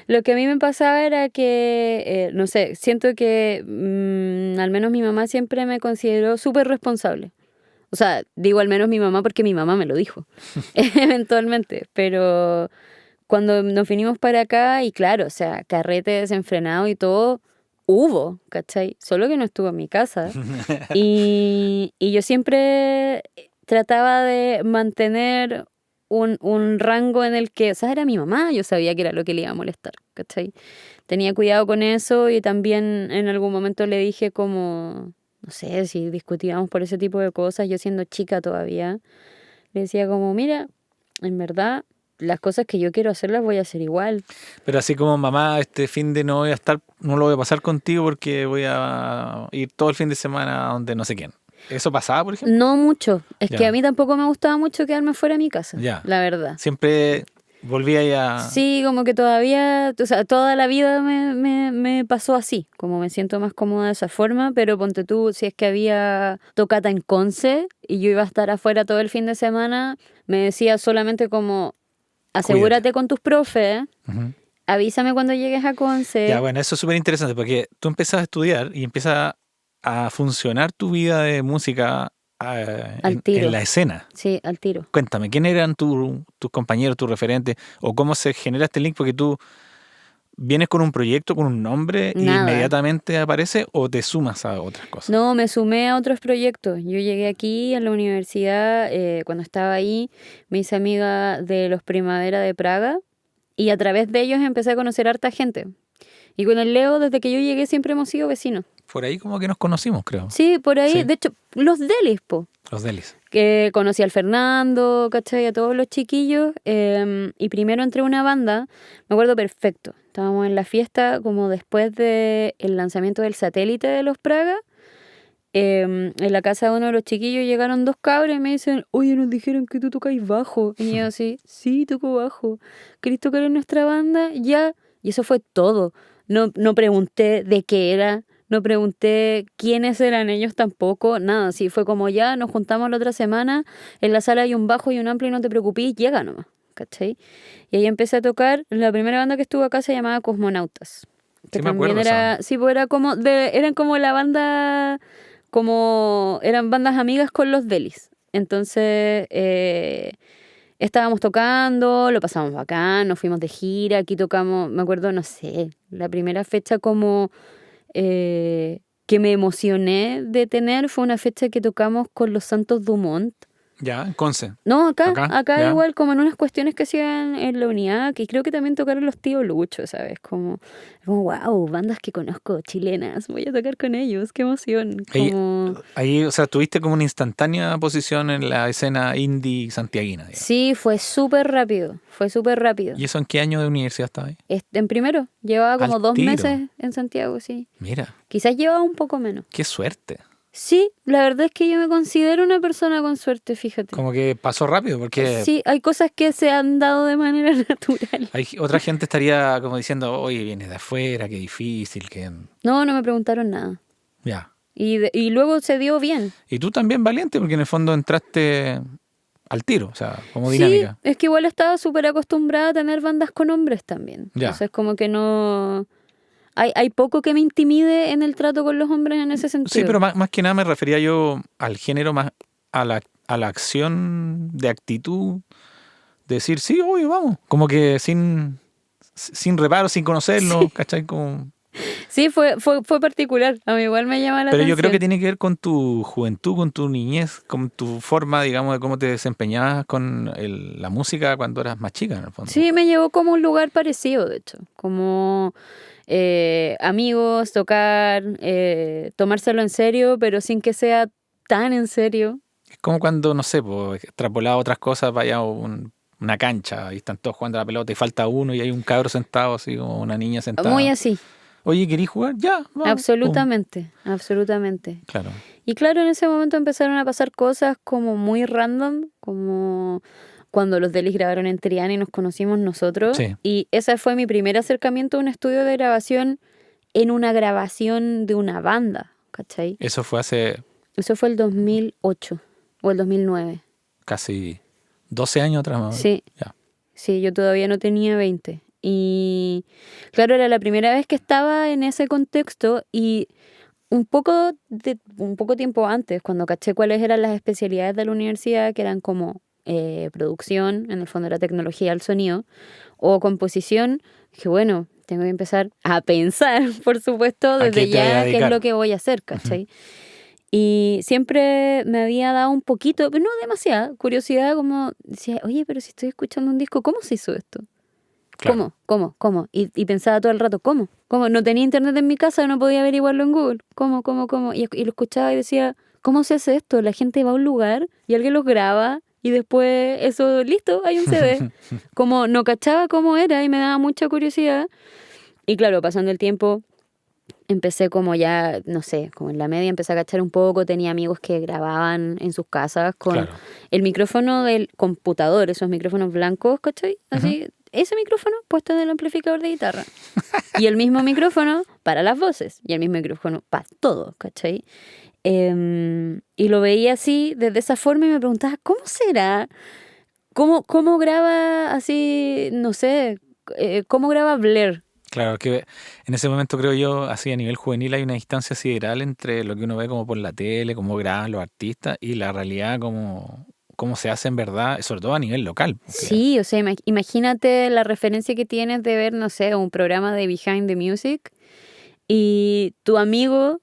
Lo que a mí me pasaba era que, no sé, siento que al menos mi mamá siempre me consideró súper responsable. O sea, digo al menos mi mamá porque mi mamá me lo dijo, eventualmente. Pero cuando nos vinimos para acá, y claro, o sea, carrete desenfrenado y todo, hubo, ¿cachai? Solo que no estuvo en mi casa. Y yo siempre trataba de mantener un rango en el que, o sea, era mi mamá, yo sabía que era lo que le iba a molestar, ¿cachai? Tenía cuidado con eso y también en algún momento le dije como, no sé, si discutíamos por ese tipo de cosas, yo siendo chica todavía, le decía como, mira, en verdad, las cosas que yo quiero hacer las voy a hacer igual. Pero así como mamá, este fin de no voy a estar, no lo voy a pasar contigo porque voy a ir todo el fin de semana a donde no sé quién. ¿Eso pasaba, por ejemplo? No mucho, es que Ya. a mí tampoco me gustaba mucho quedarme fuera de mi casa, Ya. la verdad. Siempre volvía ahí a... Sí, como que todavía, o sea, toda la vida me pasó así, como me siento más cómoda de esa forma, pero ponte tú, si es que había tocata en Conce y yo iba a estar afuera todo el fin de semana, me decía solamente como, asegúrate Cuídate. con tus profes, Ujú. avísame cuando llegues a Conce. Ya, bueno, eso es súper interesante porque tú empiezas a estudiar y empieza a funcionar tu vida de música Al en tiro. la escena. Sí, al tiro. Cuéntame, ¿quién eran tus compañeros, tus referentes? ¿O cómo se genera este link? Porque tú vienes con un proyecto, con un nombre y Nada. inmediatamente aparece o te sumas a otras cosas. No, me sumé a otros proyectos. Yo llegué aquí a la universidad, cuando estaba ahí, me hice amiga de los Primavera de Praga y a través de ellos empecé a conocer a harta gente. Y con el Leo, desde que yo llegué, siempre hemos sido vecinos. Por ahí como que nos conocimos, creo. Sí, por ahí. Sí. De hecho, los Delis, po. Los Delis. Que conocí al Fernando, ¿cachai? A todos los chiquillos. Y primero entré a una banda, me acuerdo perfecto. Estábamos en la fiesta como después del lanzamiento del satélite de los Praga. En la casa de uno de los chiquillos llegaron dos cabros y me dicen, oye, nos dijeron que tú tocáis bajo. Y yo así, sí, toco bajo. ¿Querés tocar en nuestra banda? Ya. Y eso fue todo. No pregunté de qué era, no pregunté quiénes eran ellos tampoco, nada. Sí, fue como ya, nos juntamos la otra semana, en la sala hay un bajo y un ampli, no te preocupes, llega nomás, ¿cachai? Y ahí empecé a tocar, la primera banda que estuvo acá se llamaba Cosmonautas. Que Sí, me también acuerdo era, sí, pues era como, eran como la banda, como, eran bandas amigas con los Delis. Entonces, estábamos tocando, lo pasamos bacán, nos fuimos de gira, aquí tocamos, me acuerdo, no sé, la primera fecha como que me emocioné de tener fue una fecha que tocamos con los Santos Dumont. Ya, en Conce. No, acá ya. igual como en unas cuestiones que hacían en la unidad, que creo que también tocaron los Tíos Lucho, ¿sabes? Como wow, bandas que conozco, chilenas, voy a tocar con ellos, qué emoción. Ahí, o sea, tuviste como una instantánea posición en la escena indie santiaguina, digamos. Sí, fue súper rápido. ¿Y eso en qué año de universidad estaba ahí? En primero, llevaba como Al 2 tiro. meses en Santiago, sí. Mira, Quizás llevaba un poco menos. qué suerte. Sí, la verdad es que yo me considero una persona con suerte, fíjate. Como que pasó rápido porque Sí, hay cosas que se han dado de manera natural. otra gente estaría como diciendo, oye, vienes de afuera, qué difícil, que... No me preguntaron nada. Ya. Y luego se dio bien. Y tú también valiente porque en el fondo entraste al tiro, o sea, como Sí, dinámica. es que igual estaba súper acostumbrada a tener bandas con hombres también. Ya. Entonces como que no... Hay poco que me intimide en el trato con los hombres en ese sentido. Sí, pero más que nada me refería yo al género, más a la acción de actitud, de decir, sí, oye, vamos. Como que sin reparo, sin conocerlo, Sí. ¿cachai? Como... Sí, fue particular. A mí igual me llama la Pero atención. yo creo que tiene que ver con tu juventud, con tu niñez, con tu forma, digamos, de cómo te desempeñabas con la música cuando eras más chica, en el fondo. Sí, me llevó como a un lugar parecido, de hecho. Como amigos, tocar, tomárselo en serio, pero sin que sea tan en serio. Es como cuando, no sé, pues, extrapolado a otras cosas, vaya a una cancha y están todos jugando a la pelota y falta uno y hay un cabro sentado, así como una niña sentada. Muy así. Oye, ¿querís jugar? Ya, vamos. Absolutamente, absolutamente. Claro. Y claro, en ese momento empezaron a pasar cosas como muy random, como cuando los Delis grabaron en Triana y nos conocimos nosotros. Sí. Y ese fue mi primer acercamiento a un estudio de grabación en una grabación de una banda, ¿cachai? Eso fue hace Eso fue el 2008 o el 2009. casi 12 años atrás, más o menos. Sí. Ya. Sí, yo todavía no tenía 20. Y claro, era la primera vez que estaba en ese contexto y un poco tiempo antes, cuando caché cuáles eran las especialidades de la universidad, que eran como producción, en el fondo era tecnología del sonido, o composición, dije, bueno, tengo que empezar a pensar, por supuesto, ¿A qué desde te vas a ya qué es dedicar? lo que voy a hacer, ¿cachai? Y siempre me había dado un poquito, pero no demasiada, curiosidad, como decía, oye, pero si estoy escuchando un disco, ¿cómo se hizo esto? Claro. ¿Cómo? Y pensaba todo el rato, ¿cómo? No tenía internet en mi casa, no podía averiguarlo en Google. ¿Cómo? Y lo escuchaba y decía, ¿cómo se hace esto? La gente va a un lugar y alguien los graba y después eso, listo, hay un CD. Como no cachaba cómo era y me daba mucha curiosidad. Y claro, pasando el tiempo, empecé como ya, no sé, como en la media empecé a cachar un poco, tenía amigos que grababan en sus casas con Claro. el micrófono del computador, esos micrófonos blancos, ¿cachai? Así, ese micrófono puesto en el amplificador de guitarra. Y el mismo micrófono para las voces, y el mismo micrófono para todo, ¿cachai? Y lo veía así, desde esa forma, y me preguntaba, ¿cómo será? ¿Cómo graba así, no sé, cómo graba Blair? Claro, que en ese momento creo yo, así a nivel juvenil, hay una distancia sideral entre lo que uno ve como por la tele, cómo graban los artistas, y la realidad, cómo se hace en verdad, sobre todo a nivel local. Porque Sí, o sea, imagínate la referencia que tienes de ver, no sé, un programa de Behind the Music y tu amigo,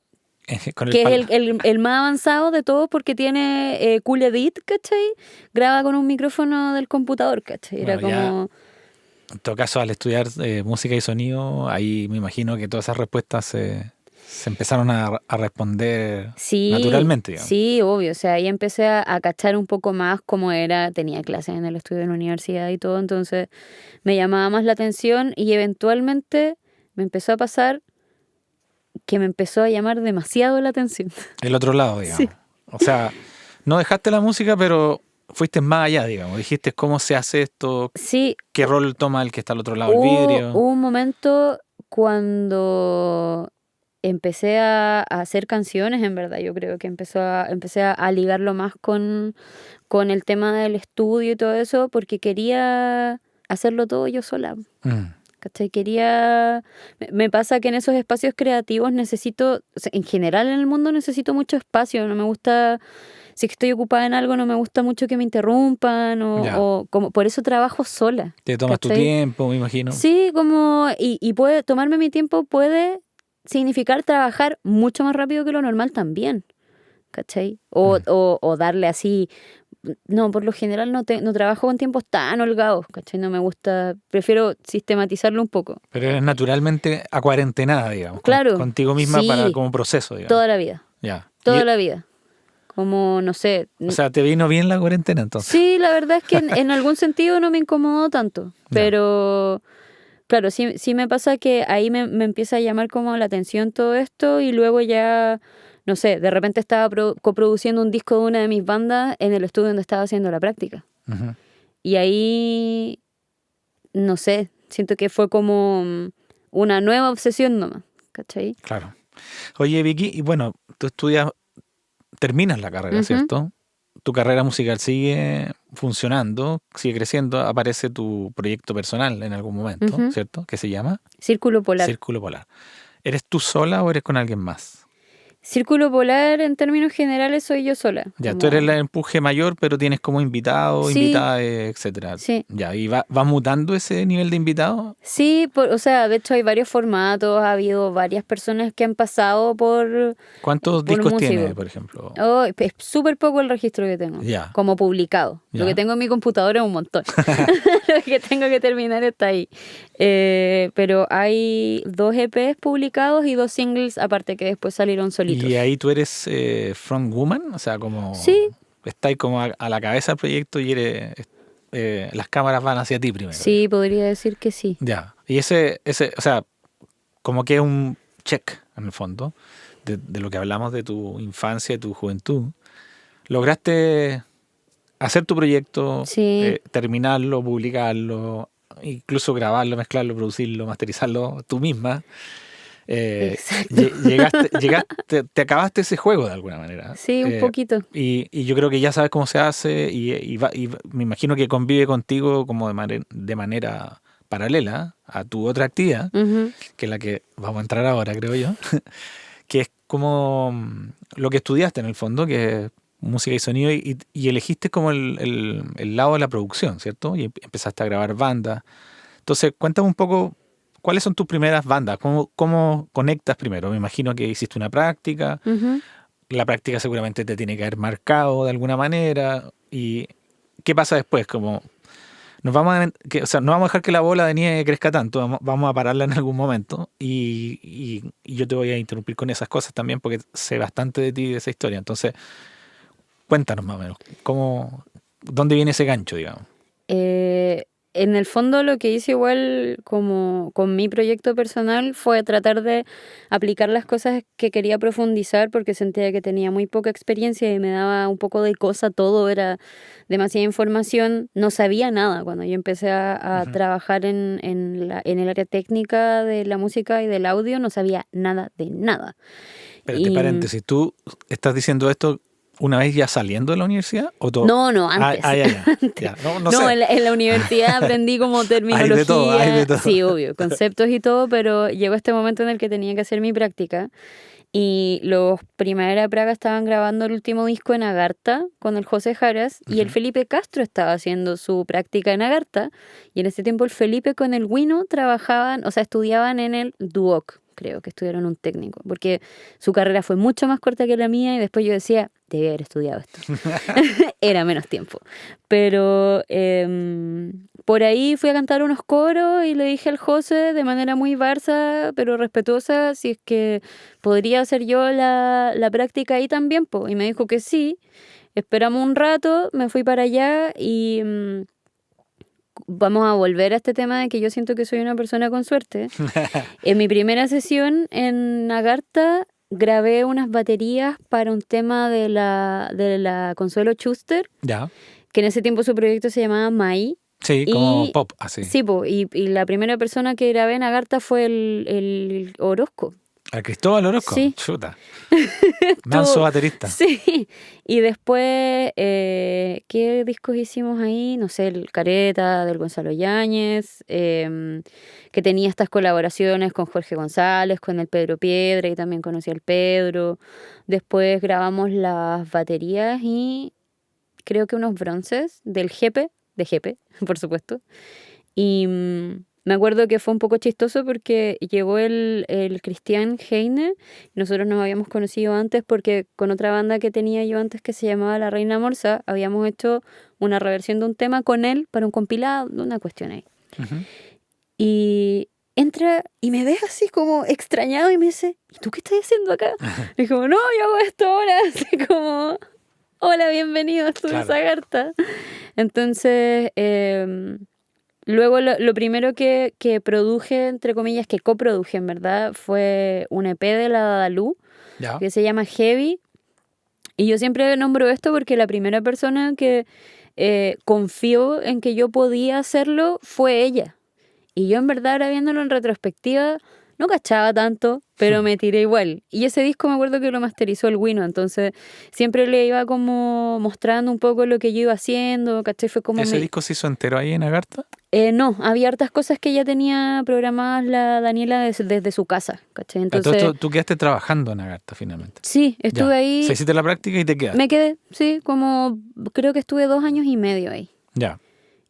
con el que es pal, el más avanzado de todos porque tiene Cool Edit, ¿cachai? Graba con un micrófono del computador, ¿cachai? Era bueno, ya como, en todo caso, al estudiar música y sonido, ahí me imagino que todas esas respuestas se empezaron a responder sí, naturalmente, digamos. sí, obvio, o sea, ahí empecé a cachar un poco más cómo era, tenía clases en el estudio de la universidad y todo, entonces me llamaba más la atención y eventualmente me empezó a pasar que me empezó a llamar demasiado la atención. El otro lado, Sí. digamos. O sea, no dejaste la música, pero fuiste más allá, digamos. Dijiste cómo se hace esto, Sí, qué rol toma el que está al otro lado del hubo vidrio. un momento cuando empecé a hacer canciones, en verdad, yo creo que empecé a ligarlo más con el tema del estudio y todo eso, porque quería hacerlo todo yo sola. Mm. ¿Cachai? Me pasa que en esos espacios creativos necesito, o sea, en general en el mundo necesito mucho espacio, no me gusta, si es que estoy ocupada en algo, no me gusta mucho que me interrumpan Ya. o como, por eso trabajo sola, Te tomas tu ¿cachai? tiempo, me imagino. Sí, como, y puede, tomarme mi tiempo puede significar trabajar mucho más rápido que lo normal también, ¿cachai? Mm. O darle así, no, por lo general no trabajo con tiempos tan holgados, ¿cachai? No me gusta, prefiero sistematizarlo un poco. Pero eres naturalmente acuarentenada, digamos, Claro, contigo misma para sí, como proceso, digamos. toda la vida, Ya. toda la vida. Como, no sé, O sea, ¿te vino bien la cuarentena entonces? sí, la verdad es que en algún sentido no me incomodó tanto, Ya. pero claro, sí me pasa que ahí me empieza a llamar como la atención todo esto y luego ya, no sé, de repente estaba coproduciendo un disco de una de mis bandas en el estudio donde estaba haciendo la práctica. Ujú. Y ahí, no sé, siento que fue como una nueva obsesión nomás, ¿cachai? Claro. Oye, Vicky, y bueno, tú estudias, terminas la carrera, Ujú, ¿cierto? Tu carrera musical sigue funcionando, sigue creciendo, aparece tu proyecto personal en algún momento, ujú. ¿cierto? ¿Qué se llama? Círculo polar. Círculo Polar. ¿Eres tú sola o eres con alguien más? Círculo polar en términos generales soy yo sola, Ya, tú eres como, el empuje mayor, pero tienes como invitado, sí, invitada, etcétera. sí. Ya, ¿y va mutando ese nivel de invitado? Sí, o sea, de hecho hay varios formatos, ha habido varias personas que han pasado ¿Cuántos por discos tiene, músico. por ejemplo? Oh, es súper poco el registro que tengo, Ya, como publicado. Lo que ya. tengo en mi computadora es un montón. Lo que tengo que terminar está ahí. Pero hay 2 EPs publicados y 2 singles aparte que después salieron Y solitos. ahí tú eres frontwoman, o sea, como Sí, estás como a la cabeza del proyecto y eres, las cámaras van hacia ti primero, sí, digamos. podría decir que sí. Ya. Y o sea, como que es un check en el fondo de lo que hablamos de tu infancia y tu juventud. Lograste hacer tu proyecto, Sí, terminarlo, publicarlo, incluso grabarlo, mezclarlo, producirlo, masterizarlo tú misma. exacto. Te acabaste ese juego de alguna manera. Sí, un poquito. Y yo creo que ya sabes cómo se hace y me imagino que convive contigo como de manera paralela a tu otra actividad, Ujú. que es la que vamos a entrar ahora, creo yo, que es como lo que estudiaste en el fondo, que es música y sonido, y elegiste como el lado de la producción, ¿cierto? Y empezaste a grabar bandas. Entonces, cuéntame un poco, ¿cuáles son tus primeras bandas? ¿Cómo conectas primero? Me imagino que hiciste una práctica, Ujú. la práctica seguramente te tiene que haber marcado de alguna manera. ¿Y qué pasa después? Como o sea, no vamos a dejar que la bola de nieve crezca tanto, vamos a pararla en algún momento y yo te voy a interrumpir con esas cosas también porque sé bastante de ti y de esa historia. Entonces, cuéntanos más o menos, ¿dónde viene ese gancho, digamos? En el fondo lo que hice igual como con mi proyecto personal fue tratar de aplicar las cosas que quería profundizar porque sentía que tenía muy poca experiencia y me daba un poco de cosa todo, era demasiada información, no sabía nada cuando yo empecé a Ujú. trabajar en el área técnica de la música y del audio, no sabía nada de nada. Espérate, Y paréntesis, ¿tú estás diciendo esto una vez ya saliendo de la universidad? ¿O todo? no, Ah, antes, ya, ya. antes. Ya, no No, sé. en la universidad aprendí como Hay de todo, hay de terminología, todo. sí, obvio, conceptos y todo, pero llegó este momento en el que tenía que hacer mi práctica y los Primavera Praga estaban grabando el último disco en Agartha con el José Jaras y el Ujú. Felipe Castro estaba haciendo su práctica en Agartha y en ese tiempo el Felipe con el Wino trabajaban, o sea, estudiaban en el Duoc. Creo que estudiaron un técnico, porque su carrera fue mucho más corta que la mía y después yo decía, debí haber estudiado esto. Era menos tiempo. Pero por ahí fui a cantar unos coros y le dije al José de manera muy barça, pero respetuosa, si es que podría hacer yo la práctica ahí también, po. Y me dijo que sí. Esperamos un rato, me fui para allá y vamos a volver a este tema de que yo siento que soy una persona con suerte. En mi primera sesión en Agartha grabé unas baterías para un tema de la Consuelo Schuster, Ya. que en ese tiempo su proyecto se llamaba Mai. Sí, como Y pop, así. sí, po, y la primera persona que grabé en Agartha fue el Orozco. ¿A Cristóbal Orozco? Sí, Chuta. Manso estuvo, baterista. sí. Y después, ¿qué discos hicimos ahí? No sé, el Careta del Gonzalo Yáñez, que tenía estas colaboraciones con Jorge González, con el Pedro Piedra, y también conocí al Pedro. Después grabamos las baterías y creo que unos bronces del Jepe, de Jepe, por supuesto. Y me acuerdo que fue un poco chistoso porque llegó el Christian Heine. Nosotros nos habíamos conocido antes porque con otra banda que tenía yo antes que se llamaba La Reina Morsa, habíamos hecho una reversión de un tema con él para un compilado, una cuestión ahí. Ujú. Y entra y me ve así como extrañado y me dice, ¿y tú qué estás haciendo acá? Y como, no, yo hago esto ahora, así como, hola, bienvenido a Estudio Claro. Sagarta. Entonces, luego lo primero que produje, entre comillas, que coproduje en verdad, fue un EP de la Dadalú Ya. que se llama Heavy. Y yo siempre nombro esto porque la primera persona que confió en que yo podía hacerlo fue ella. Y yo en verdad ahora viéndolo en retrospectiva no cachaba tanto, pero me tiré igual. Y ese disco me acuerdo que lo masterizó el Wino, entonces siempre le iba como mostrando un poco lo que yo iba haciendo, ¿cachai? Fue como ¿Ese disco se hizo entero ahí en Agartha? no, había hartas cosas que ya tenía programadas la Daniela desde su casa, ¿cachai? A todo Entonces, esto, tú quedaste trabajando en Agartha finalmente. sí, estuve Ya. ahí, Se hiciste la práctica y te quedaste. me quedé, sí, como creo que estuve 2 años y medio ahí. Ya,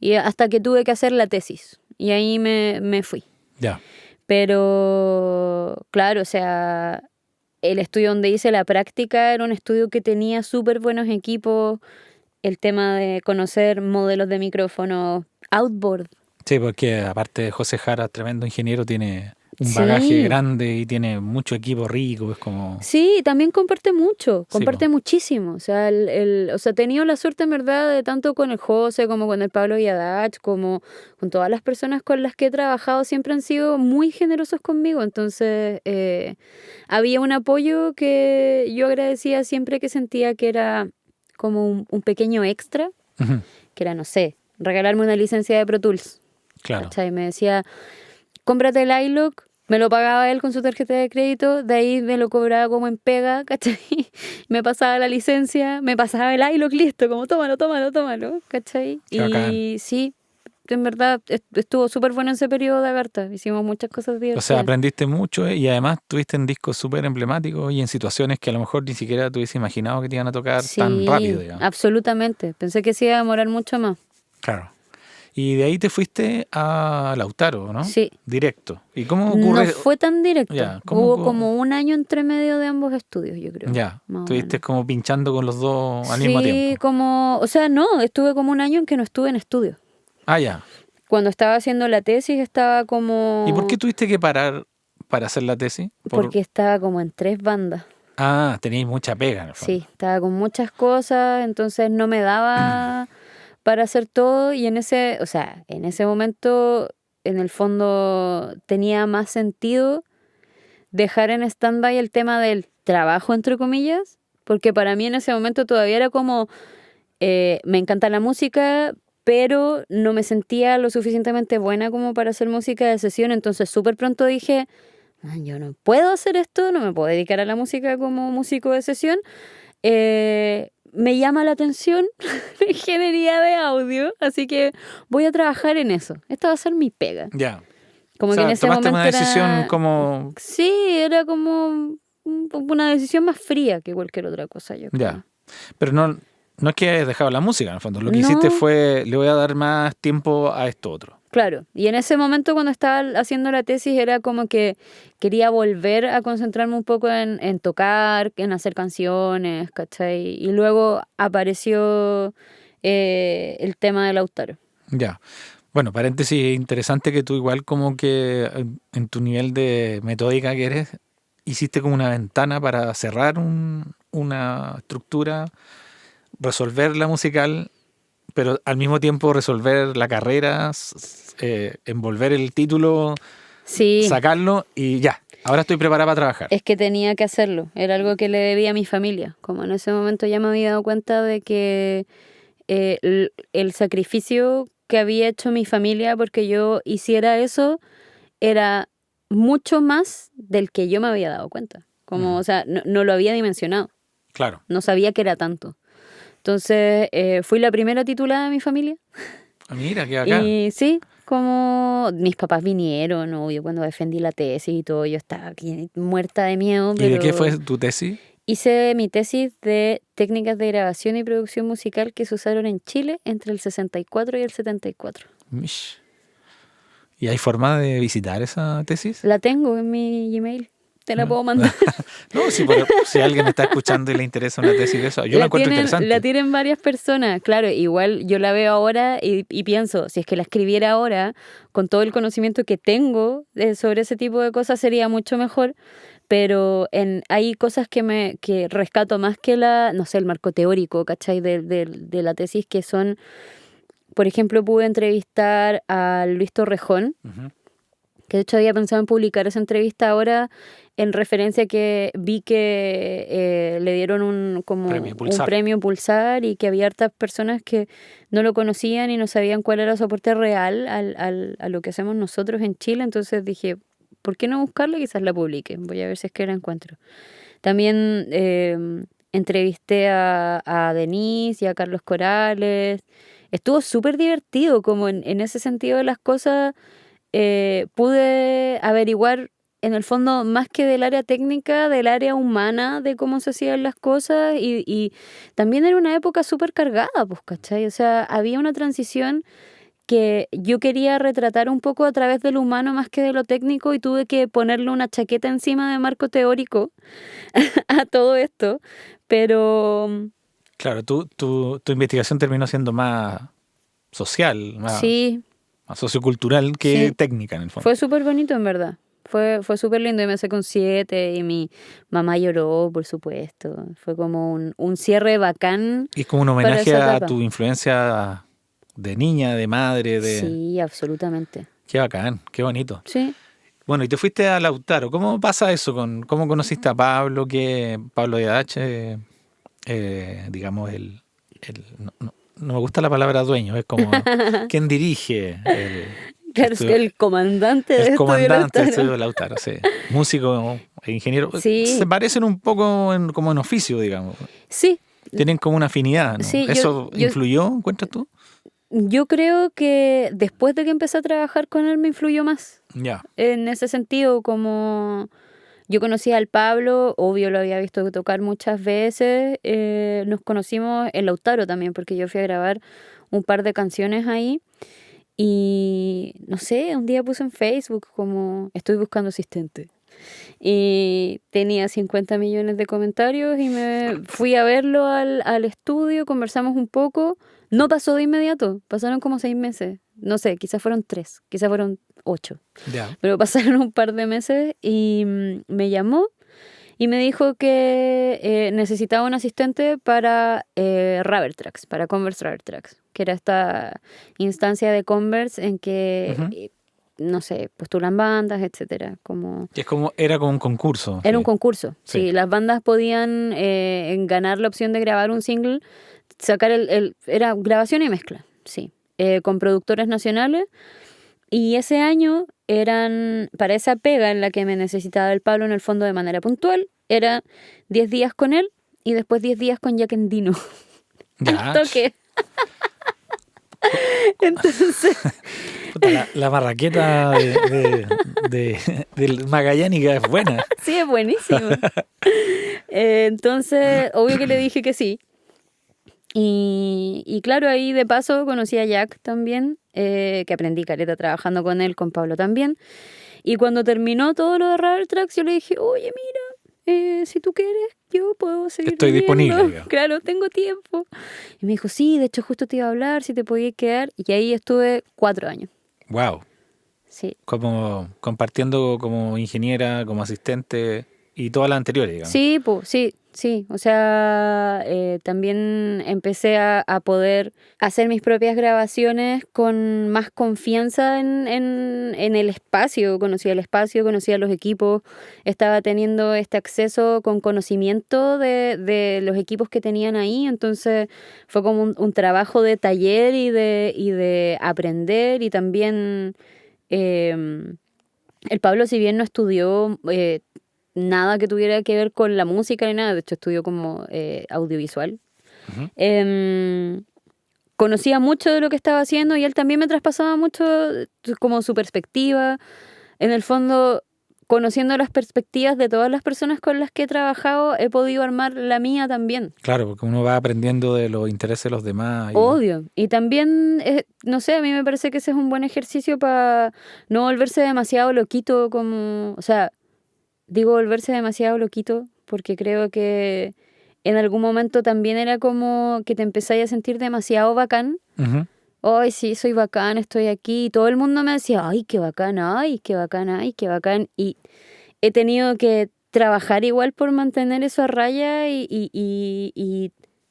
Y hasta que tuve que hacer la tesis. Y ahí me fui. ya. Pero, claro, o sea, el estudio donde hice la práctica era un estudio que tenía súper buenos equipos. El tema de conocer modelos de micrófonos, outboard. Sí, porque aparte de José Jara, tremendo ingeniero, tiene un bagaje Sí, grande y tiene mucho equipo rico. Es como. sí, también comparte mucho, Sí, comparte po. muchísimo. O sea, o sea, he tenido la suerte en verdad de tanto con el José como con el Pablo Yadach, como con todas las personas con las que he trabajado, siempre han sido muy generosos conmigo. Entonces, había un apoyo que yo agradecía siempre que sentía que era como un pequeño extra, Ujú. que era, no sé, regalarme una licencia de Pro Tools. Claro. ¿Cachai? Me decía, cómprate el iLook, me lo pagaba él con su tarjeta de crédito, de ahí me lo cobraba como en pega, ¿cachai? Me pasaba la licencia, me pasaba el iLook listo, como tómalo, tómalo, tómalo, ¿cachai? Qué bacán. Y sí, en verdad estuvo súper bueno ese periodo de Agartha, hicimos muchas cosas O sea, divertidas. aprendiste mucho y además tuviste en discos súper emblemáticos y en situaciones que a lo mejor ni siquiera te hubiese imaginado que te iban a tocar tan rápido, Sí, digamos. absolutamente, pensé que se iba a demorar mucho más. Claro. Y de ahí te fuiste a Lautaro, ¿no? Sí. Directo. ¿Y cómo No ocurre? fue tan directo. Ya, Hubo como un año entre medio de ambos estudios, yo creo. Ya, Más o estuviste menos. como pinchando con los dos al mismo Sí, tiempo. o sea, no, estuve como un año en que no estuve en estudio. Ah, ya. Cuando estaba haciendo la tesis estaba ¿Y por qué como... tuviste que parar para hacer la tesis? Porque estaba como en 3 bandas. Ah, teníais mucha pega en el fondo. Sí, estaba con muchas cosas, entonces no me daba para hacer todo y en ese momento, en el fondo, tenía más sentido dejar en stand-by el tema del trabajo, entre comillas, porque para mí en ese momento todavía era como, me encanta la música, pero no me sentía lo suficientemente buena como para hacer música de sesión, entonces súper pronto dije, "Man, yo no puedo hacer esto, no me puedo dedicar a la música como músico de sesión. Me llama la atención la ingeniería de audio, así que voy a trabajar en eso. Esta va a ser mi pega. Ya. Como O que en sea, ese tomaste una momento decisión era... como... Sí, era como una decisión más fría que cualquier otra cosa, yo creo. Ya. Pero no es que hayas dejado la música, en el fondo. Lo que hiciste No, fue, le voy a dar más tiempo a esto otro. claro. Y en ese momento cuando estaba haciendo la tesis era como que quería volver a concentrarme un poco en tocar, en hacer canciones, ¿cachai? Y luego apareció el tema de Lautaro. Ya. Bueno, paréntesis, interesante que tú igual como que en tu nivel de metódica que eres, hiciste como una ventana para cerrar una estructura, resolver la musical, pero al mismo tiempo resolver la carrera, envolver el título, Sí, sacarlo y ya. Ahora estoy preparada para trabajar. es que tenía que hacerlo. Era algo que le debía a mi familia. Como en ese momento ya me había dado cuenta de que el sacrificio que había hecho mi familia porque yo hiciera eso era mucho más del que yo me había dado cuenta. Como, Ujú. o sea, no lo había dimensionado. Claro. No sabía que era tanto. Entonces, fui la primera titulada de mi familia. Ah, mira, qué bacán. Y sí, como mis papás vinieron, obvio, cuando defendí la tesis y todo, yo estaba aquí muerta de miedo, ¿Y de qué pero fue tu tesis? hice mi tesis de técnicas de grabación y producción musical que se usaron en Chile entre el 64 y el 74. Mish. ¿Y hay forma de visitar esa tesis? La tengo en mi Gmail, te la ¿No? puedo mandar. No, si alguien está escuchando y le interesa una tesis de eso, yo la encuentro La interesante. tienen varias personas, claro, igual yo la veo ahora y pienso, si es que la escribiera ahora, con todo el conocimiento que tengo sobre ese tipo de cosas sería mucho mejor, pero hay cosas que rescato más que no sé, el marco teórico, ¿cachai? De la tesis, que son, por ejemplo, pude entrevistar a Luis Torrejón, Ujú. que de hecho había pensado en publicar esa entrevista ahora en referencia a que vi que le dieron Premio un Pulsar. premio Pulsar y que había hartas personas que no lo conocían y no sabían cuál era su aporte real a lo que hacemos nosotros en Chile. Entonces dije, ¿por qué no buscarla? Quizás la publique. Voy a ver si es que la encuentro. También entrevisté a Denise y a Carlos Corales. Estuvo súper divertido, como en ese sentido de las cosas. Pude averiguar en el fondo más que del área técnica, del área humana, de cómo se hacían las cosas y también era una época súper cargada, pues, ¿cachai? O sea, había una transición que yo quería retratar un poco a través de lo humano más que de lo técnico y tuve que ponerle una chaqueta encima de marco teórico a todo esto, pero Claro, tu investigación terminó siendo más social, sí, más sociocultural que sí, técnica en el fondo. fue súper bonito en verdad. Fue súper lindo y me saqué un 7 y mi mamá lloró, por supuesto. Fue como un cierre bacán Y es como un para homenaje esa a etapa. tu influencia de niña, de madre, de... Sí, absolutamente. Qué bacán, qué bonito. Sí. Bueno, y te fuiste a Lautaro. ¿Cómo pasa eso? ¿Cómo conociste a Pablo? Pablo Diadache, digamos, no me gusta la palabra dueño, es como quien dirige Claro, es que el comandante el de Estudio comandante del estudio Lautaro. de Lautaro, sí. Músico e ingeniero. Se Sí, parecen un poco como en oficio, digamos. sí, Tienen como una afinidad, ¿no? sí. ¿Eso influyó, encuentras tú? Yo creo que después de que empecé a trabajar con él me influyó más. Ya. En ese sentido, como yo conocía al Pablo, obvio lo había visto tocar muchas veces, nos conocimos en Lautaro también, porque yo fui a grabar un par de canciones ahí Y no sé, un día puse en Facebook como estoy buscando asistente. Y tenía 50 millones de comentarios y me fui a verlo al estudio, conversamos un poco. No pasó de inmediato, pasaron como 6 meses. No sé, quizás fueron 3, quizás fueron 8. Ya. Pero pasaron un par de meses y me llamó y me dijo que necesitaba un asistente para Rubber Tracks, para Converse Rubber Tracks, que era esta instancia de Converse en que, Ujú. no sé, postulan bandas, etcétera. Como Que era como un concurso. era un Sí. concurso. Sí. Sí, las bandas podían ganar la opción de grabar un single, sacar era grabación y mezcla, sí, con productores nacionales. Y ese año eran, para esa pega en la que me necesitaba el Pablo en el fondo de manera puntual, era 10 días con él y después 10 días con Jack Endino. Al Ya. toque. Co- Entonces, Puta, la marraqueta del Magallánica es buena. sí, es buenísimo. Entonces, obvio que le dije que sí. Y claro, ahí de paso conocí a Jack también, que aprendí caleta trabajando con él, con Pablo también. Y cuando terminó todo lo de Rubber Tracks, yo le dije, oye, mira, si tú quieres, yo puedo seguir Estoy disponible, viviendo. digamos. Claro, tengo tiempo. Y me dijo, sí, de hecho justo te iba a hablar, si te podías quedar. Y ahí estuve 4 años. Wow. Sí. Como compartiendo como ingeniera, como asistente y todas las anteriores, digamos. Sí, pues, sí, sí. O sea, también empecé a poder hacer mis propias grabaciones con más confianza en el espacio. Conocía el espacio, conocía los equipos, estaba teniendo este acceso con conocimiento de los equipos que tenían ahí. Entonces fue como un trabajo de taller y de aprender y también... em, el Pablo, si bien no estudió nada que tuviera que ver con la música ni nada, de hecho estudió como audiovisual, Ujú. conocía mucho de lo que estaba haciendo y él también me traspasaba mucho como su perspectiva. En el fondo, conociendo las perspectivas de todas las personas con las que he trabajado, he podido armar la mía también. Claro, porque uno va aprendiendo de los intereses de los demás y Obvio. Y también, no sé, a mí me parece que ese es un buen ejercicio para no volverse demasiado loquito como, o sea, digo volverse demasiado loquito porque creo que en algún momento también era como que te empezáis a sentir demasiado bacán. Ujú. Ay, sí, soy bacán, estoy aquí. Y todo el mundo me decía, ay, qué bacán, ay, qué bacán, ay, qué bacán. Y he tenido que trabajar igual por mantener eso a raya y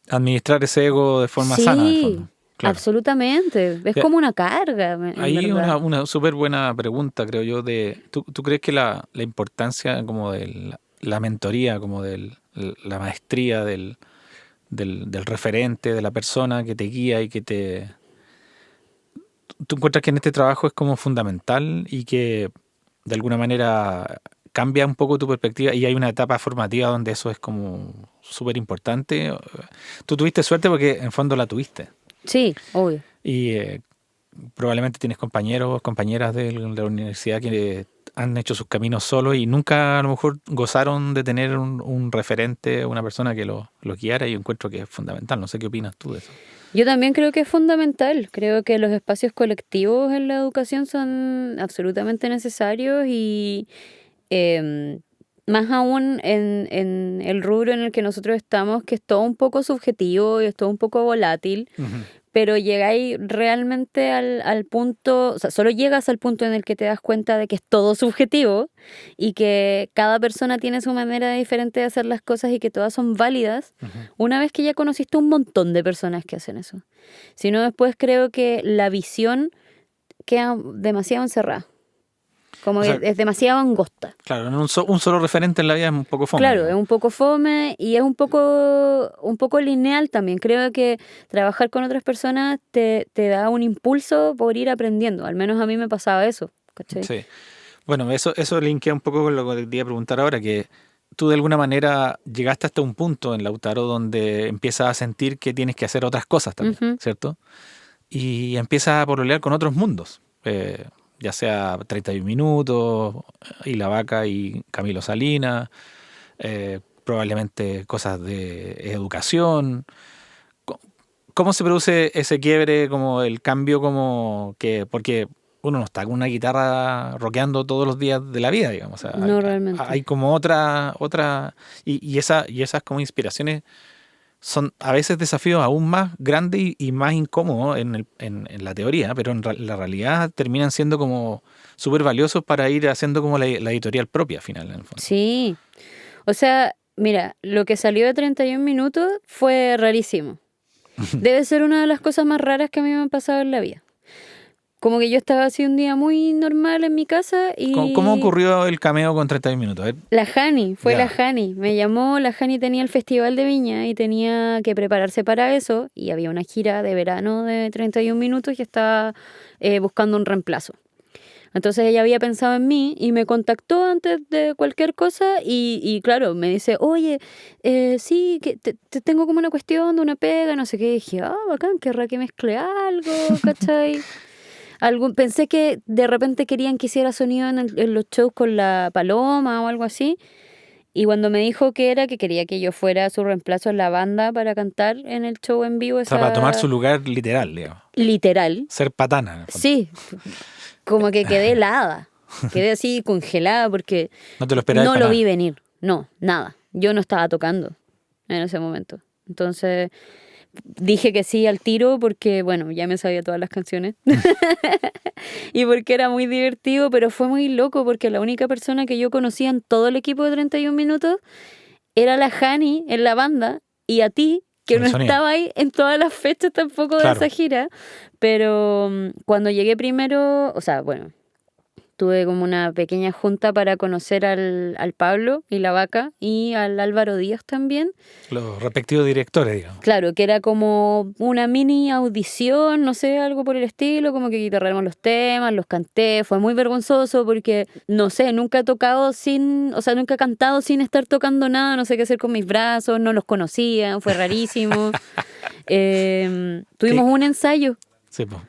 Administrar ese ego de forma sana, en el sí, fondo. Claro. absolutamente. Es Ya, como una carga, en ahí verdad. una súper buena pregunta, creo yo, ¿tú crees que la importancia como de la mentoría, como de la maestría del referente, de la persona que te guía y tú encuentras que en este trabajo es como fundamental y que de alguna manera cambia un poco tu perspectiva y hay una etapa formativa donde eso es como súper importante? Tú tuviste suerte porque en fondo la tuviste Sí, obvio. y probablemente tienes compañeros, compañeras de la universidad que han hecho sus caminos solos y nunca a lo mejor gozaron de tener un referente, una persona que lo guiara, y yo encuentro que es fundamental. No sé qué opinas tú de eso. Yo también creo que es fundamental. Creo que los espacios colectivos en la educación son absolutamente necesarios y em, más aún en el rubro en el que nosotros estamos, que es todo un poco subjetivo y es todo un poco volátil, Ujú. pero llegáis realmente al punto, o sea, solo llegas al punto en el que te das cuenta de que es todo subjetivo y que cada persona tiene su manera diferente de hacer las cosas y que todas son válidas, Ujú. una vez que ya conociste un montón de personas que hacen eso. Si no, después creo que la visión queda demasiado encerrada, como O que sea, es demasiado angosta. claro, un solo referente en la vida es un poco fome, Claro, es digamos. un poco fome y es un poco lineal también. Creo que trabajar con otras personas te da un impulso por ir aprendiendo. Al menos a mí me pasaba eso, ¿cachai? Sí. Bueno, eso linkea un poco con lo que te iba a preguntar ahora, que tú de alguna manera llegaste hasta un punto en Lautaro donde empiezas a sentir que tienes que hacer otras cosas también, Ujú. ¿cierto? Y empiezas a pololear con otros mundos, ya sea 31 Minutos, y La Vaca y Camilo Salinas, probablemente cosas de educación. Co- ¿Cómo se produce ese quiebre, como el cambio, como que, porque uno no está con una guitarra rockeando todos los días de la vida, digamos. O sea, No realmente. hay como otra, y esas como inspiraciones son a veces desafíos aún más grandes y más incómodos en la teoría, pero en la realidad terminan siendo como súper valiosos para ir haciendo como la editorial propia, al final, en el fondo. Sí. O sea, mira, lo que salió de 31 minutos fue rarísimo. Debe ser una de las cosas más raras que a mí me han pasado en la vida. Como que yo estaba así un día muy normal en mi casa y... ¿Cómo ocurrió el cameo con 31 minutos? A ver. La Jani, fue Ya. la Jani. Me llamó, la Jani tenía el Festival de Viña y tenía que prepararse para eso. Y había una gira de verano de 31 minutos y estaba buscando un reemplazo. Entonces ella había pensado en mí y me contactó antes de cualquier cosa y claro, me dice, oye, sí, que te tengo como una cuestión de una pega, no sé qué. Y dije, bacán, querrá que mezcle algo, ¿cachai? Pensé que de repente querían que hiciera sonido en los shows con la Paloma o algo así. Y cuando me dijo que era que quería que yo fuera su reemplazo en la banda para cantar en el show en vivo, O sea, para tomar su lugar literal, digamos. literal, Ser patana. En el fondo. sí, como que quedé helada, quedé así congelada porque No te lo esperabas. no para lo nada. vi venir, no, nada. Yo no estaba tocando en ese momento. Entonces dije que sí al tiro porque, bueno, ya me sabía todas las canciones y porque era muy divertido, pero fue muy loco porque la única persona que yo conocía en todo el equipo de 31 minutos era la Jani en la banda y a ti, que En el no sonido. estaba ahí en todas las fechas tampoco Claro. de esa gira, pero cuando llegué primero, o sea, bueno, tuve como una pequeña junta para conocer al Pablo y la Vaca y al Álvaro Díaz también. Los respectivos directores, digamos. Claro, que era como una mini audición, no sé, algo por el estilo, como que guitarramos los temas, los canté, fue muy vergonzoso porque, no sé, nunca he tocado nunca he cantado sin estar tocando nada, no sé qué hacer con mis brazos, no los conocía, fue rarísimo. Tuvimos un ensayo, Sí, pues.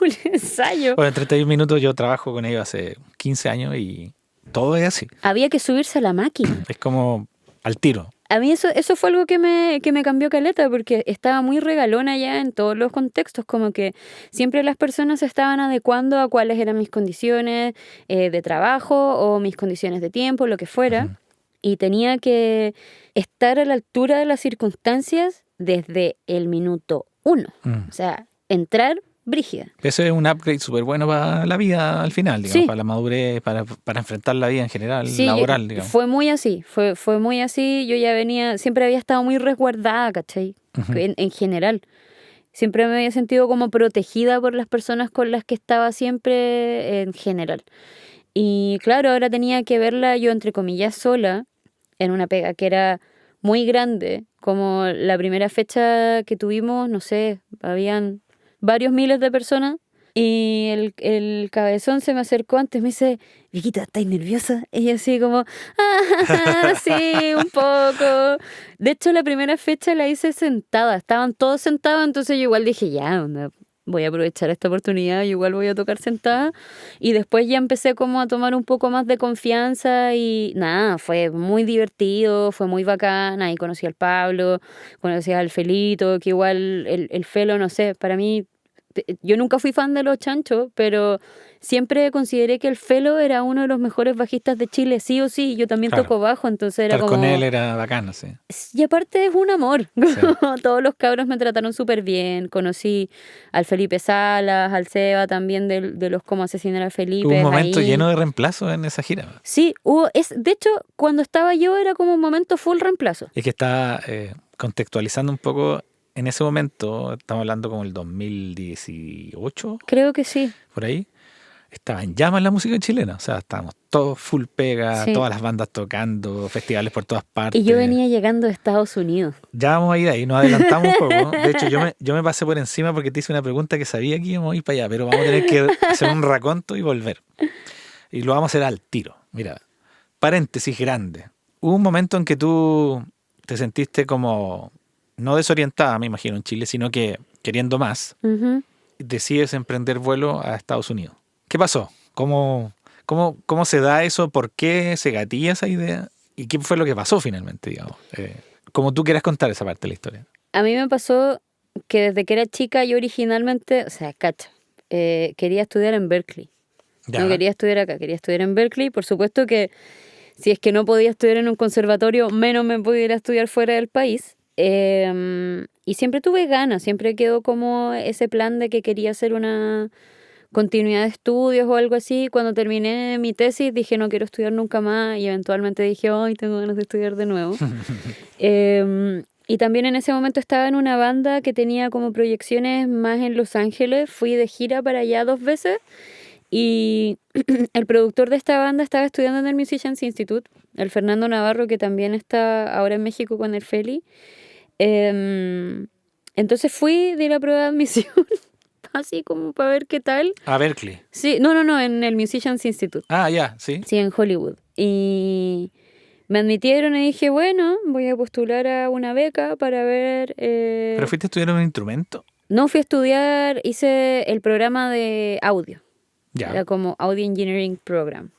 un ensayo. Bueno, en 31 minutos yo trabajo con ellos hace 15 años y todo es así. Había que subirse a la máquina. Es como al tiro. A mí eso fue algo que me cambió caleta, porque estaba muy regalona ya en todos los contextos, como que siempre las personas se estaban adecuando a cuáles eran mis condiciones de trabajo o mis condiciones de tiempo, lo que fuera, Ujú. y tenía que estar a la altura de las circunstancias desde el minuto 1. Mm. O sea, entrar brígida. Ese es un upgrade súper bueno para la vida al final, digamos, Sí. para la madurez, para enfrentar la vida en general, Sí, laboral, digamos. fue muy así, fue muy así. Yo ya venía, siempre había estado muy resguardada, ¿cachai? Ujú. En general. Siempre me había sentido como protegida por las personas con las que estaba siempre en general. Y claro, ahora tenía que verla yo, entre comillas, sola, en una pega que era muy grande. Como la primera fecha que tuvimos, no sé, habían varios miles de personas. Y el cabezón se me acercó antes, me dice, Viquita, ¿estás nerviosa? Y yo así como, sí, un poco. De hecho, la primera fecha la hice sentada, estaban todos sentados, entonces yo igual dije, ya, onda, voy a aprovechar esta oportunidad, yo igual voy a tocar sentada. Y después ya empecé como a tomar un poco más de confianza y nada, fue muy divertido, fue muy bacana. Ahí conocí al Pablo, conocí al Felito, que igual el Felo, no sé, para mí... Yo nunca fui fan de los Chanchos, pero siempre consideré que el Felo era uno de los mejores bajistas de Chile, sí o sí. Yo también Claro. toco bajo, entonces era Estar como... con él era bacano, sí. Y aparte es un amor. Sí. Todos los cabros me trataron súper bien. Conocí al Felipe Salas, al Seba también de los Cómo asesinar a Felipe. Hubo un momento ahí. lleno de reemplazos en esa gira. Sí, de hecho, cuando estaba yo era como un momento full reemplazo. Es que está contextualizando un poco. En ese momento, estamos hablando como el 2018, Creo que sí. por ahí, estaba en llamas la música chilena. O sea, estábamos todos full pega, Sí. todas las bandas tocando, festivales por todas partes. Y yo venía llegando de Estados Unidos. Ya vamos a ir ahí, nos adelantamos un poco. De hecho, yo me pasé por encima porque te hice una pregunta que sabía que íbamos a ir para allá, pero vamos a tener que hacer un raconto y volver. Y lo vamos a hacer al tiro. Mira, paréntesis grande. Hubo un momento en que tú te sentiste como, no desorientada, me imagino, en Chile, sino que queriendo más, Ujú. decides emprender vuelo a Estados Unidos. ¿Qué pasó? ¿Cómo se da eso? ¿Por qué se gatilla esa idea? ¿Y qué fue lo que pasó finalmente, digamos? Como tú quieras contar esa parte de la historia. A mí me pasó que desde que era chica yo originalmente, o sea, cacha, quería estudiar en Berkeley. Ya. No quería estudiar acá, quería estudiar en Berkeley. Por supuesto que si es que no podía estudiar en un conservatorio, menos me podía ir a estudiar fuera del país. Y siempre tuve ganas, siempre quedó como ese plan de que quería hacer una continuidad de estudios o algo así. Cuando terminé mi tesis dije no quiero estudiar nunca más y eventualmente dije, ay, tengo ganas de estudiar de nuevo. Y también en ese momento estaba en una banda que tenía como proyecciones más en Los Ángeles. Fui de gira para allá 2 veces y el productor de esta banda estaba estudiando en el Musicians Institute, el Fernando Navarro, que también está ahora en México con el Feli. Entonces fui, di la prueba de admisión, así como para ver qué tal. A Berkeley. Sí, no, en el Musicians Institute. Ah, ya, sí. Sí, en Hollywood. Y me admitieron y dije, bueno, voy a postular a una beca para ver... ¿Pero fuiste a estudiar un instrumento? No, fui a estudiar, hice el programa de audio. Ya. Era como Audio Engineering Program.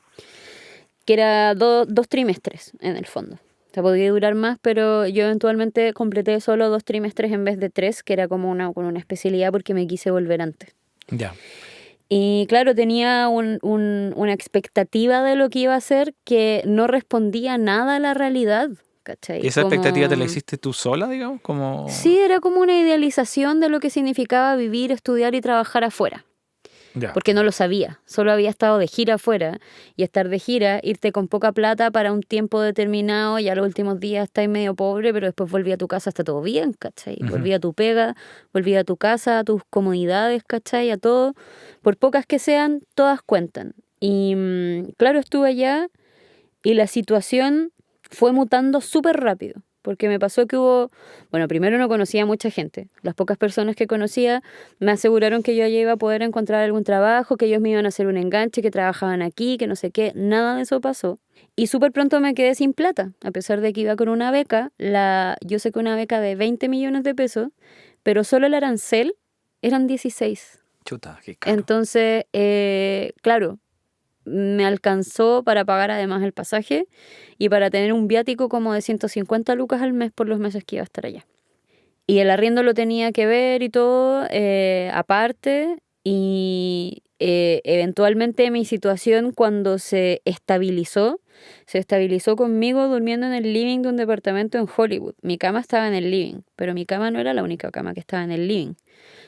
Que era 2 trimestres, en el fondo. O sea, podía durar más, pero yo eventualmente completé solo 2 trimestres en vez de 3, que era como con una especialidad porque me quise volver antes. Ya. Y claro, tenía una expectativa de lo que iba a hacer que no respondía nada a la realidad, ¿cachai? ¿Y esa expectativa te la Como... hiciste tú sola, digamos? Como... Sí, era como una idealización de lo que significaba vivir, estudiar y trabajar afuera. Ya. Porque no lo sabía, solo había estado de gira afuera y estar de gira, irte con poca plata para un tiempo determinado y a los últimos días estás medio pobre, pero después volví a tu casa, está todo bien, ¿cachai? Ujú. Volví a tu pega, volví a tu casa, a tus comodidades, ¿cachai? A todo, por pocas que sean, todas cuentan. Y claro, estuve allá y la situación fue mutando súper rápido. Porque me pasó que hubo, bueno, primero no conocía a mucha gente. Las pocas personas que conocía me aseguraron que yo allá iba a poder encontrar algún trabajo, que ellos me iban a hacer un enganche, que trabajaban aquí, que no sé qué. Nada de eso pasó. Y súper pronto me quedé sin plata, a pesar de que iba con una beca. Yo sé que una beca de 20 millones de pesos, pero solo el arancel eran 16. Chuta, qué caro. Entonces, claro, me alcanzó para pagar además el pasaje y para tener un viático como de 150 lucas al mes por los meses que iba a estar allá. Y el arriendo lo tenía que ver y todo aparte y eventualmente mi situación cuando se estabilizó conmigo durmiendo en el living de un departamento en Hollywood. Mi cama estaba en el living, pero mi cama no era la única cama que estaba en el living.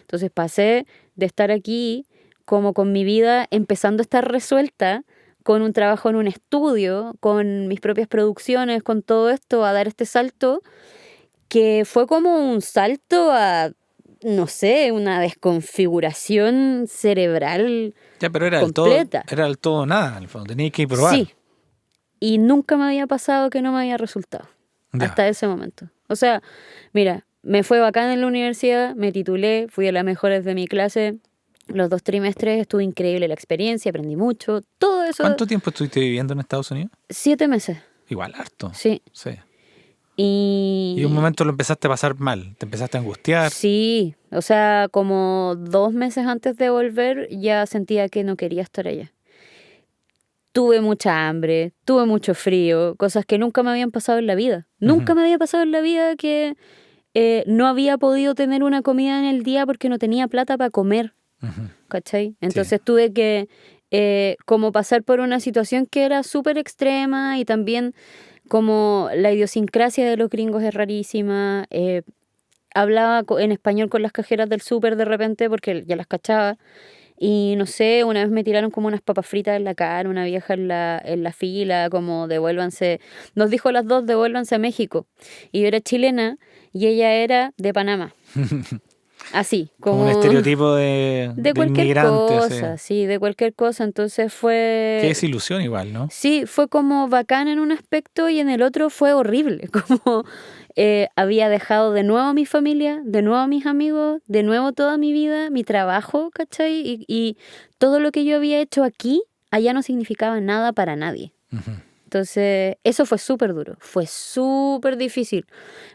Entonces pasé de estar aquí como con mi vida empezando a estar resuelta, con un trabajo en un estudio, con mis propias producciones, con todo esto, a dar este salto, que fue como un salto a, no sé, una desconfiguración cerebral Ya, pero era completa. era el todo o nada, en el fondo. Tenías que probar. Sí, y nunca me había pasado que no me había resultado, Ya. hasta ese momento. O sea, mira, me fue bacán en la universidad, me titulé, fui a las mejores de mi clase. Los 2 trimestres estuvo increíble la experiencia, aprendí mucho, todo eso. ¿Cuánto tiempo estuviste viviendo en Estados Unidos? 7 meses, Igual, harto. sí. Sí. Y Y un momento lo empezaste a pasar mal, te empezaste a angustiar. sí, o sea, como 2 meses antes de volver ya sentía que no quería estar allá. Tuve mucha hambre, tuve mucho frío, cosas que nunca me habían pasado en la vida. Nunca me había pasado en la vida que no había podido tener una comida en el día porque no tenía plata para comer. Ujú. ¿Cachai? Entonces tuve que como pasar por una situación que era súper extrema y también como la idiosincrasia de los gringos es rarísima. Hablaba en español con las cajeras del súper de repente porque ya las cachaba. Y no sé, una vez me tiraron como unas papas fritas en la cara, una vieja en la fila, como devuélvanse. Nos dijo a las 2, devuélvanse a México. Y yo era chilena y ella era de Panamá. Así, Como un como estereotipo de cualquier inmigrante. cosa, Así. sí, de cualquier cosa. Entonces Qué fue... desilusión igual, ¿no? Sí, fue como bacán en un aspecto y en el otro fue horrible. Como había dejado de nuevo a mi familia, de nuevo a mis amigos, de nuevo toda mi vida, mi trabajo, ¿cachai? Y todo lo que yo había hecho aquí, allá no significaba nada para nadie. Ujú. Entonces, eso fue súper duro, fue súper difícil.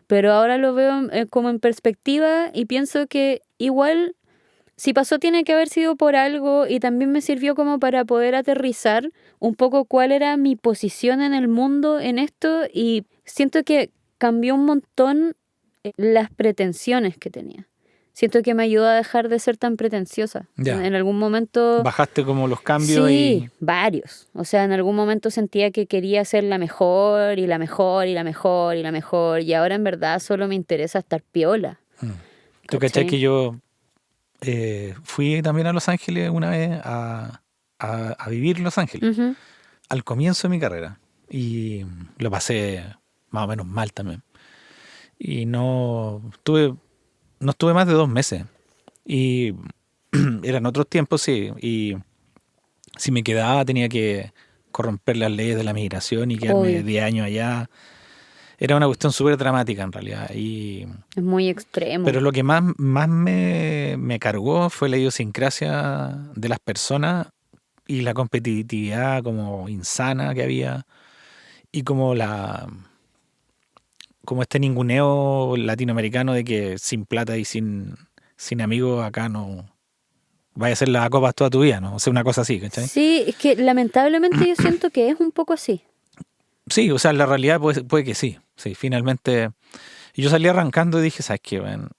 Pero ahora lo veo como en perspectiva y pienso que igual, si pasó tiene que haber sido por algo y también me sirvió como para poder aterrizar un poco cuál era mi posición en el mundo en esto y siento que cambió un montón las pretensiones que tenía. siento que me ayudó a dejar de ser tan pretenciosa. Ya. En algún momento... Bajaste como los cambios Sí, y... varios. O sea, en algún momento sentía que quería ser la mejor y la mejor y la mejor y la mejor. Y ahora en verdad solo me interesa estar piola. ¿Tú cachai ¿Cachai? que yo fui también a Los Ángeles una vez a vivir en Los Ángeles, Ujú. al comienzo de mi carrera? Y lo pasé más o menos mal también. Y no estuve más de 2 meses. Y eran otros tiempos, sí. Y si me quedaba tenía que corromper las leyes de la migración y quedarme Obvio. 10 años allá. Era una cuestión súper dramática en realidad. Es muy extremo. Pero lo que más me cargó fue la idiosincrasia de las personas y la competitividad como insana que había y como este ninguneo latinoamericano de que sin plata y sin amigos acá no vaya a ser la copas toda tu vida, ¿no? O sea, una cosa así, ¿cachai? Sí, es que lamentablemente yo siento que es un poco así. Sí, o sea, la realidad puede que sí. Sí, finalmente. Y yo salí arrancando y dije, ¿sabes qué? Bueno,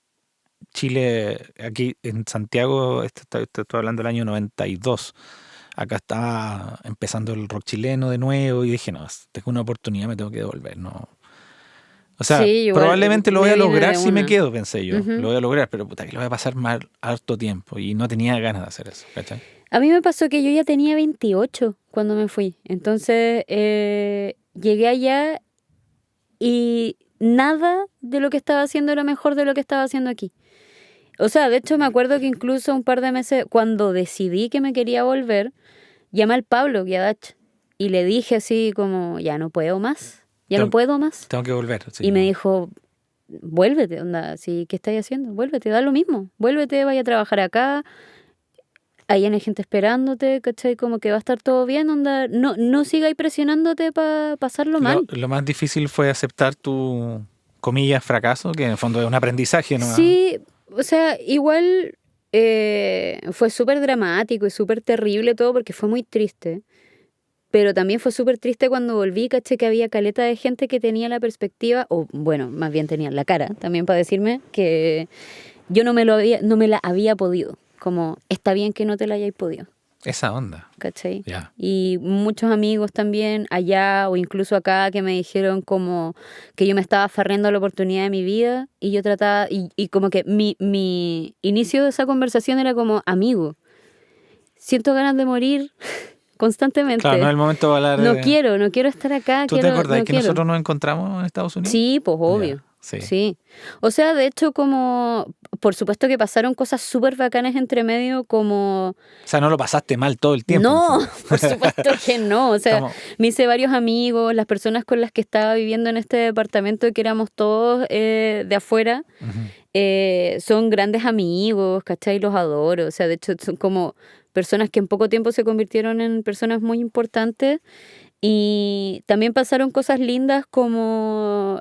Chile, aquí en Santiago, estoy hablando del año 92. Acá estaba empezando el rock chileno de nuevo y dije, no, tengo una oportunidad, me tengo que devolver, no. O sea, Sí, igual probablemente lo voy me a vine lograr de si me una. quedo, pensé yo. Ujú. Lo voy a lograr, pero puta, que lo voy a pasar mal harto tiempo y no tenía ganas de hacer eso, ¿cachai? A mí me pasó que yo ya tenía 28 cuando me fui. Entonces llegué allá y nada de lo que estaba haciendo era mejor de lo que estaba haciendo aquí. O sea, de hecho me acuerdo que incluso un par de meses, cuando decidí que me quería volver, llamé al Pablo Guiadach y le dije así como, ya no puedo más, ya no Tengo, puedo más. tengo que volver, sí, Y me no. dijo, vuélvete, onda, sí, ¿qué estás haciendo? Vuélvete, da lo mismo, vuélvete, vaya a trabajar acá, ahí hay gente esperándote, ¿cachai? Como que va a estar todo bien, onda, no sigáis presionándote para pasarlo Lo, mal. lo más difícil fue aceptar tu, comillas, fracaso, que en el fondo es un aprendizaje nomás. Sí, o sea, igual fue súper dramático y súper terrible todo porque fue muy triste. Pero también fue súper triste cuando volví, caché que había caleta de gente que tenía la perspectiva, o bueno, más bien tenían la cara también para decirme que yo no me la había podido. Como, está bien que no te la hayáis podido, Esa onda, ¿cachai? ya. Y muchos amigos también allá o incluso acá que me dijeron como que yo me estaba farreando la oportunidad de mi vida y yo trataba, y como que mi inicio de esa conversación era como, amigo, siento ganas de morir Claro, no es constantemente. el momento de hablar de... No quiero estar acá, ¿Tú te acordás no que quiero. nosotros nos encontramos en Estados Unidos? Sí, pues obvio. Ya, sí. Sí. O sea, de hecho, como, por supuesto que pasaron cosas súper bacanas entre medio, como, O sea, no lo pasaste mal todo el tiempo, en el no, fondo. por supuesto que no. O sea, Estamos... me hice varios amigos, las personas con las que estaba viviendo en este departamento, que éramos todos de afuera, Ujú. son grandes amigos, ¿cachai? Los adoro. O sea, de hecho, son como personas que en poco tiempo se convirtieron en personas muy importantes. Y también pasaron cosas lindas como,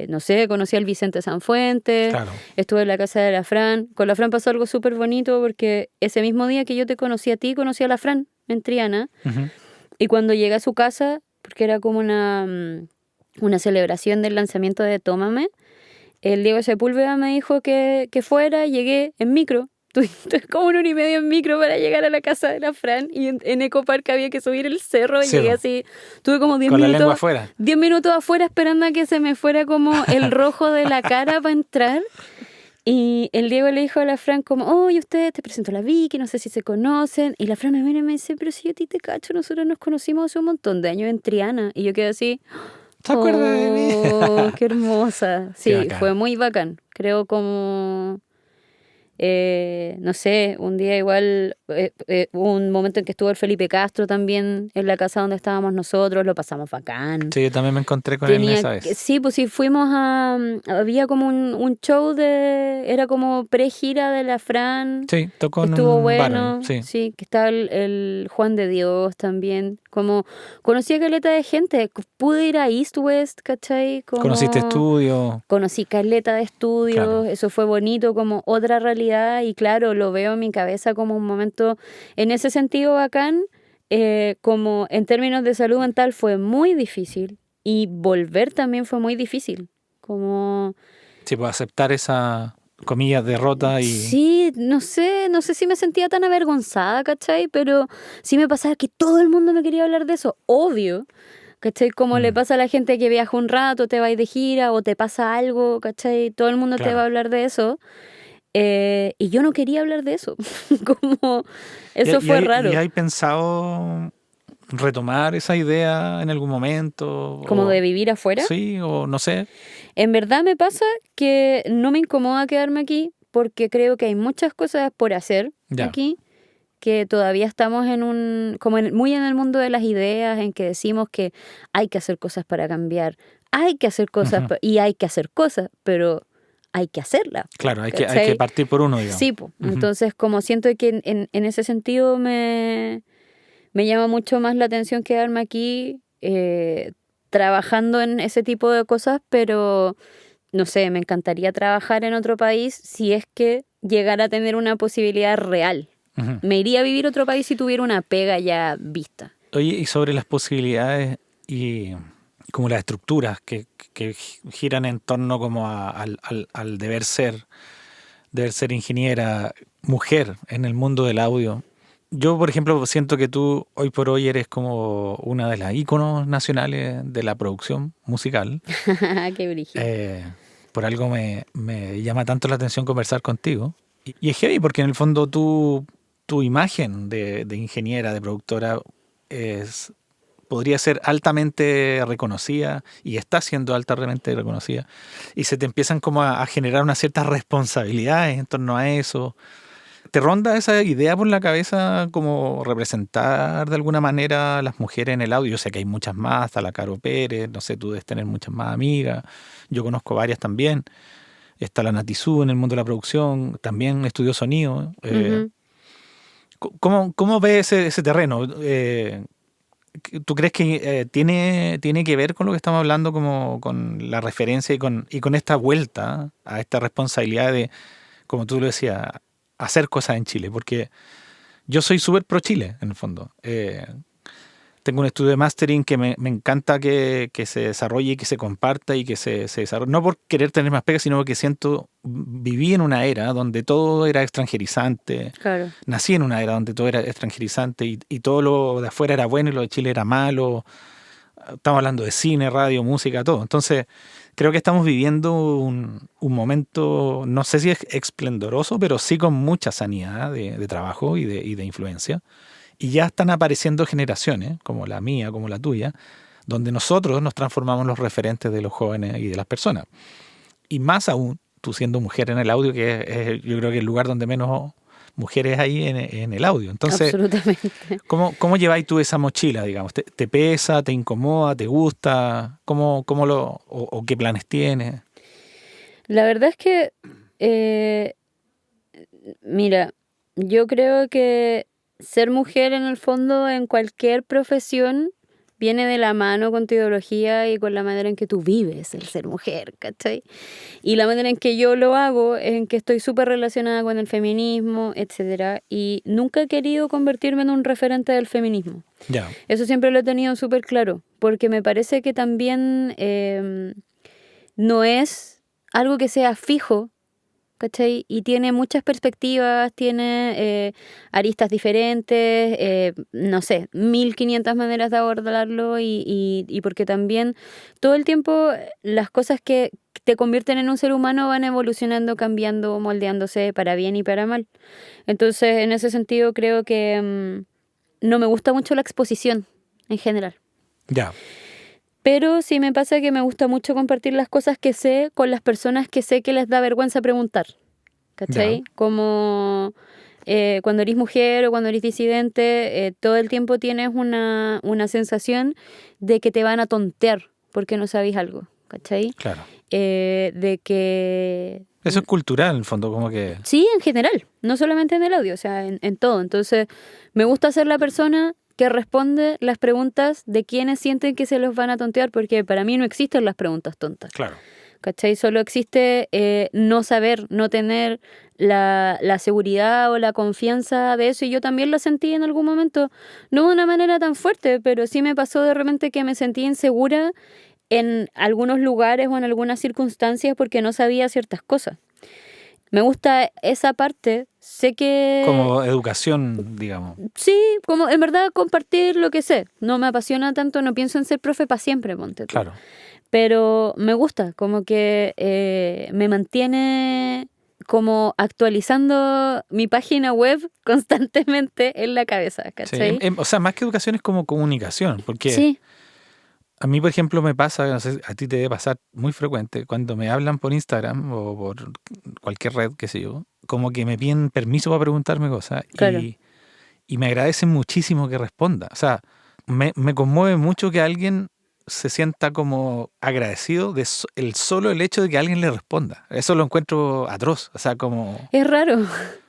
no sé, conocí al Vicente Sanfuentes, Claro. estuve en la casa de la Fran. Con la Fran pasó algo súper bonito porque ese mismo día que yo te conocí a ti, conocí a la Fran en Triana. Ujú. Y cuando llegué a su casa, porque era como una celebración del lanzamiento de Tómame, el Diego Sepúlveda me dijo que fuera, llegué en micro. Tuve como 1 hora y media en micro para llegar a la casa de la Fran y en Ecopark había que subir el cerro y Sí, llegué bo. así, tuve como 10 Con la lengua minutos, afuera. 10 minutos afuera esperando a que se me fuera como el rojo de la cara para entrar. Y el Diego le dijo a la Fran como, oye, usted, te presento a la Vicky, no sé si se conocen. Y la Fran me viene y me dice, pero si yo a ti te cacho, nosotros nos conocimos hace un montón de años en Triana. Y yo quedé así, ¿Te acuerdas de mí? oh, qué hermosa. Qué Sí, fue bacán. muy bacán. Creo como, no sé, un día igual, hubo un momento en que estuvo el Felipe Castro también en la casa donde estábamos nosotros, lo pasamos bacán. Sí, yo también me encontré con él esa vez. Sí, pues sí, fuimos había como un show era como pre-gira de la Fran, Sí, tocó que en estuvo un bar, bueno, sí. sí, que estaba el Juan de Dios también, como conocí a caleta de gente, pude ir a East West, ¿cachai? Conociste Como estudio, conocí caleta de estudios, claro. eso fue bonito, como otra realidad y claro, lo veo en mi cabeza como un momento, en ese sentido bacán, como en términos de salud mental fue muy difícil y volver también fue muy difícil, como Sí, pues aceptar esa, comillas, derrota y... Sí, no sé si me sentía tan avergonzada, ¿cachai? Pero sí me pasaba que todo el mundo me quería hablar de eso, obvio, ¿cachai? Como le pasa a la gente que viaja un rato, te vas de gira o te pasa algo, ¿cachai? Todo el mundo te Claro. va a hablar de eso. Y yo no quería hablar de eso. Como eso fue raro. ¿Y hay pensado retomar esa idea en algún momento? Como de vivir afuera. Sí, o no sé. En verdad me pasa que no me incomoda quedarme aquí porque creo que hay muchas cosas por hacer Ya. aquí, que todavía estamos muy en el mundo de las ideas, en que decimos que hay que hacer cosas para cambiar, hay que hacer cosas y hay que hacer cosas, pero hay que hacerlas. Claro, hay ¿cachai? que partir por uno, digamos. Sí, po. Entonces como siento que en ese sentido me llama mucho más la atención quedarme aquí trabajando en ese tipo de cosas, pero no sé, me encantaría trabajar en otro país si es que llegara a tener una posibilidad real. Me iría a vivir a otro país si tuviera una pega ya vista. Oye, y sobre las posibilidades y como las estructuras que giran en torno como al deber ser ingeniera, mujer en el mundo del audio. Yo, por ejemplo, siento que tú hoy por hoy eres como una de las íconos nacionales de la producción musical. Qué brígido. Por algo me llama tanto la atención conversar contigo. Y es heavy porque en el fondo tu imagen de ingeniera, de productora, podría ser altamente reconocida y está siendo altamente reconocida. Y se te empiezan como a generar unas ciertas responsabilidades en torno a eso. ¿Te ronda esa idea por la cabeza como representar de alguna manera a las mujeres en el audio? Yo sé que hay muchas más, está la Caro Pérez, no sé, tú debes tener muchas más amigas, yo conozco varias también. Está la Natizú en el mundo de la producción, también estudió sonido. ¿Cómo ves ese terreno? ¿Tú crees que tiene que ver con lo que estamos hablando, como con la referencia y con esta vuelta a esta responsabilidad de, como tú lo decías, hacer cosas en Chile? Porque yo soy súper pro Chile, en el fondo. Tengo un estudio de mastering que me encanta que se desarrolle y que se comparta y que se desarrolle. No por querer tener más pegas, sino porque viví en una era donde todo era extranjerizante. Claro. Nací en una era donde todo era extranjerizante y todo lo de afuera era bueno y lo de Chile era malo. Estamos hablando de cine, radio, música, todo. Entonces, creo que estamos viviendo un momento, no sé si es esplendoroso, pero sí con mucha sanidad de trabajo y de influencia. Y ya están apareciendo generaciones, como la mía, como la tuya, donde nosotros nos transformamos en los referentes de los jóvenes y de las personas. Y más aún, tú siendo mujer en el audio, que es yo creo que el lugar donde menos mujeres hay en el audio. Entonces, absolutamente. ¿Cómo lleváis tú esa mochila, digamos? ¿Te pesa, te incomoda, te gusta? ¿O qué planes tienes? La verdad es que, mira, yo creo que ser mujer en el fondo en cualquier profesión viene de la mano con tu ideología y con la manera en que tú vives el ser mujer, ¿cachai? Y la manera en que yo lo hago es en que estoy súper relacionada con el feminismo, etcétera, y nunca he querido convertirme en un referente del feminismo. Ya. Eso siempre lo he tenido súper claro, porque me parece que también no es algo que sea fijo, ¿cachai? Y tiene muchas perspectivas, tiene aristas diferentes, no sé, 1500 maneras de abordarlo y porque también todo el tiempo las cosas que te convierten en un ser humano van evolucionando, cambiando, moldeándose para bien y para mal. Entonces, en ese sentido creo que no me gusta mucho la exposición en general. Ya. Pero sí me pasa que me gusta mucho compartir las cosas que sé con las personas que sé que les da vergüenza preguntar. ¿Cachai? Ya. Como cuando eres mujer o cuando eres disidente, todo el tiempo tienes una sensación de que te van a tontear porque no sabes algo. ¿Cachai? Claro. De que... Eso es cultural, en el fondo, como que... Sí, en general, no solamente en el audio, o sea, en todo. Entonces, me gusta ser la persona que responde las preguntas de quienes sienten que se los van a tontear, porque para mí no existen las preguntas tontas. Claro. ¿Cachai? Solo existe no saber, no tener la seguridad o la confianza de eso, y yo también lo sentí en algún momento, no de una manera tan fuerte, pero sí me pasó de repente que me sentí insegura en algunos lugares o en algunas circunstancias porque no sabía ciertas cosas. me gusta esa parte. Sé que... Como educación, digamos. Sí, como en verdad compartir lo que sé. No me apasiona tanto, no pienso en ser profe para siempre, ponte tú. Claro. Pero me gusta, como que me mantiene como actualizando mi página web constantemente en la cabeza, Sí, ¿cachai? o sea, más que educación es como comunicación, porque Sí, a mí, por ejemplo, me pasa, no sé, a ti te debe pasar muy frecuente, cuando me hablan por Instagram o por cualquier red, qué sé yo, como que me piden permiso para preguntarme cosas claro. y me agradecen muchísimo que responda. O sea, me conmueve mucho que alguien se sienta como agradecido de el hecho de que alguien le responda. Eso lo encuentro atroz. O sea, como Es raro,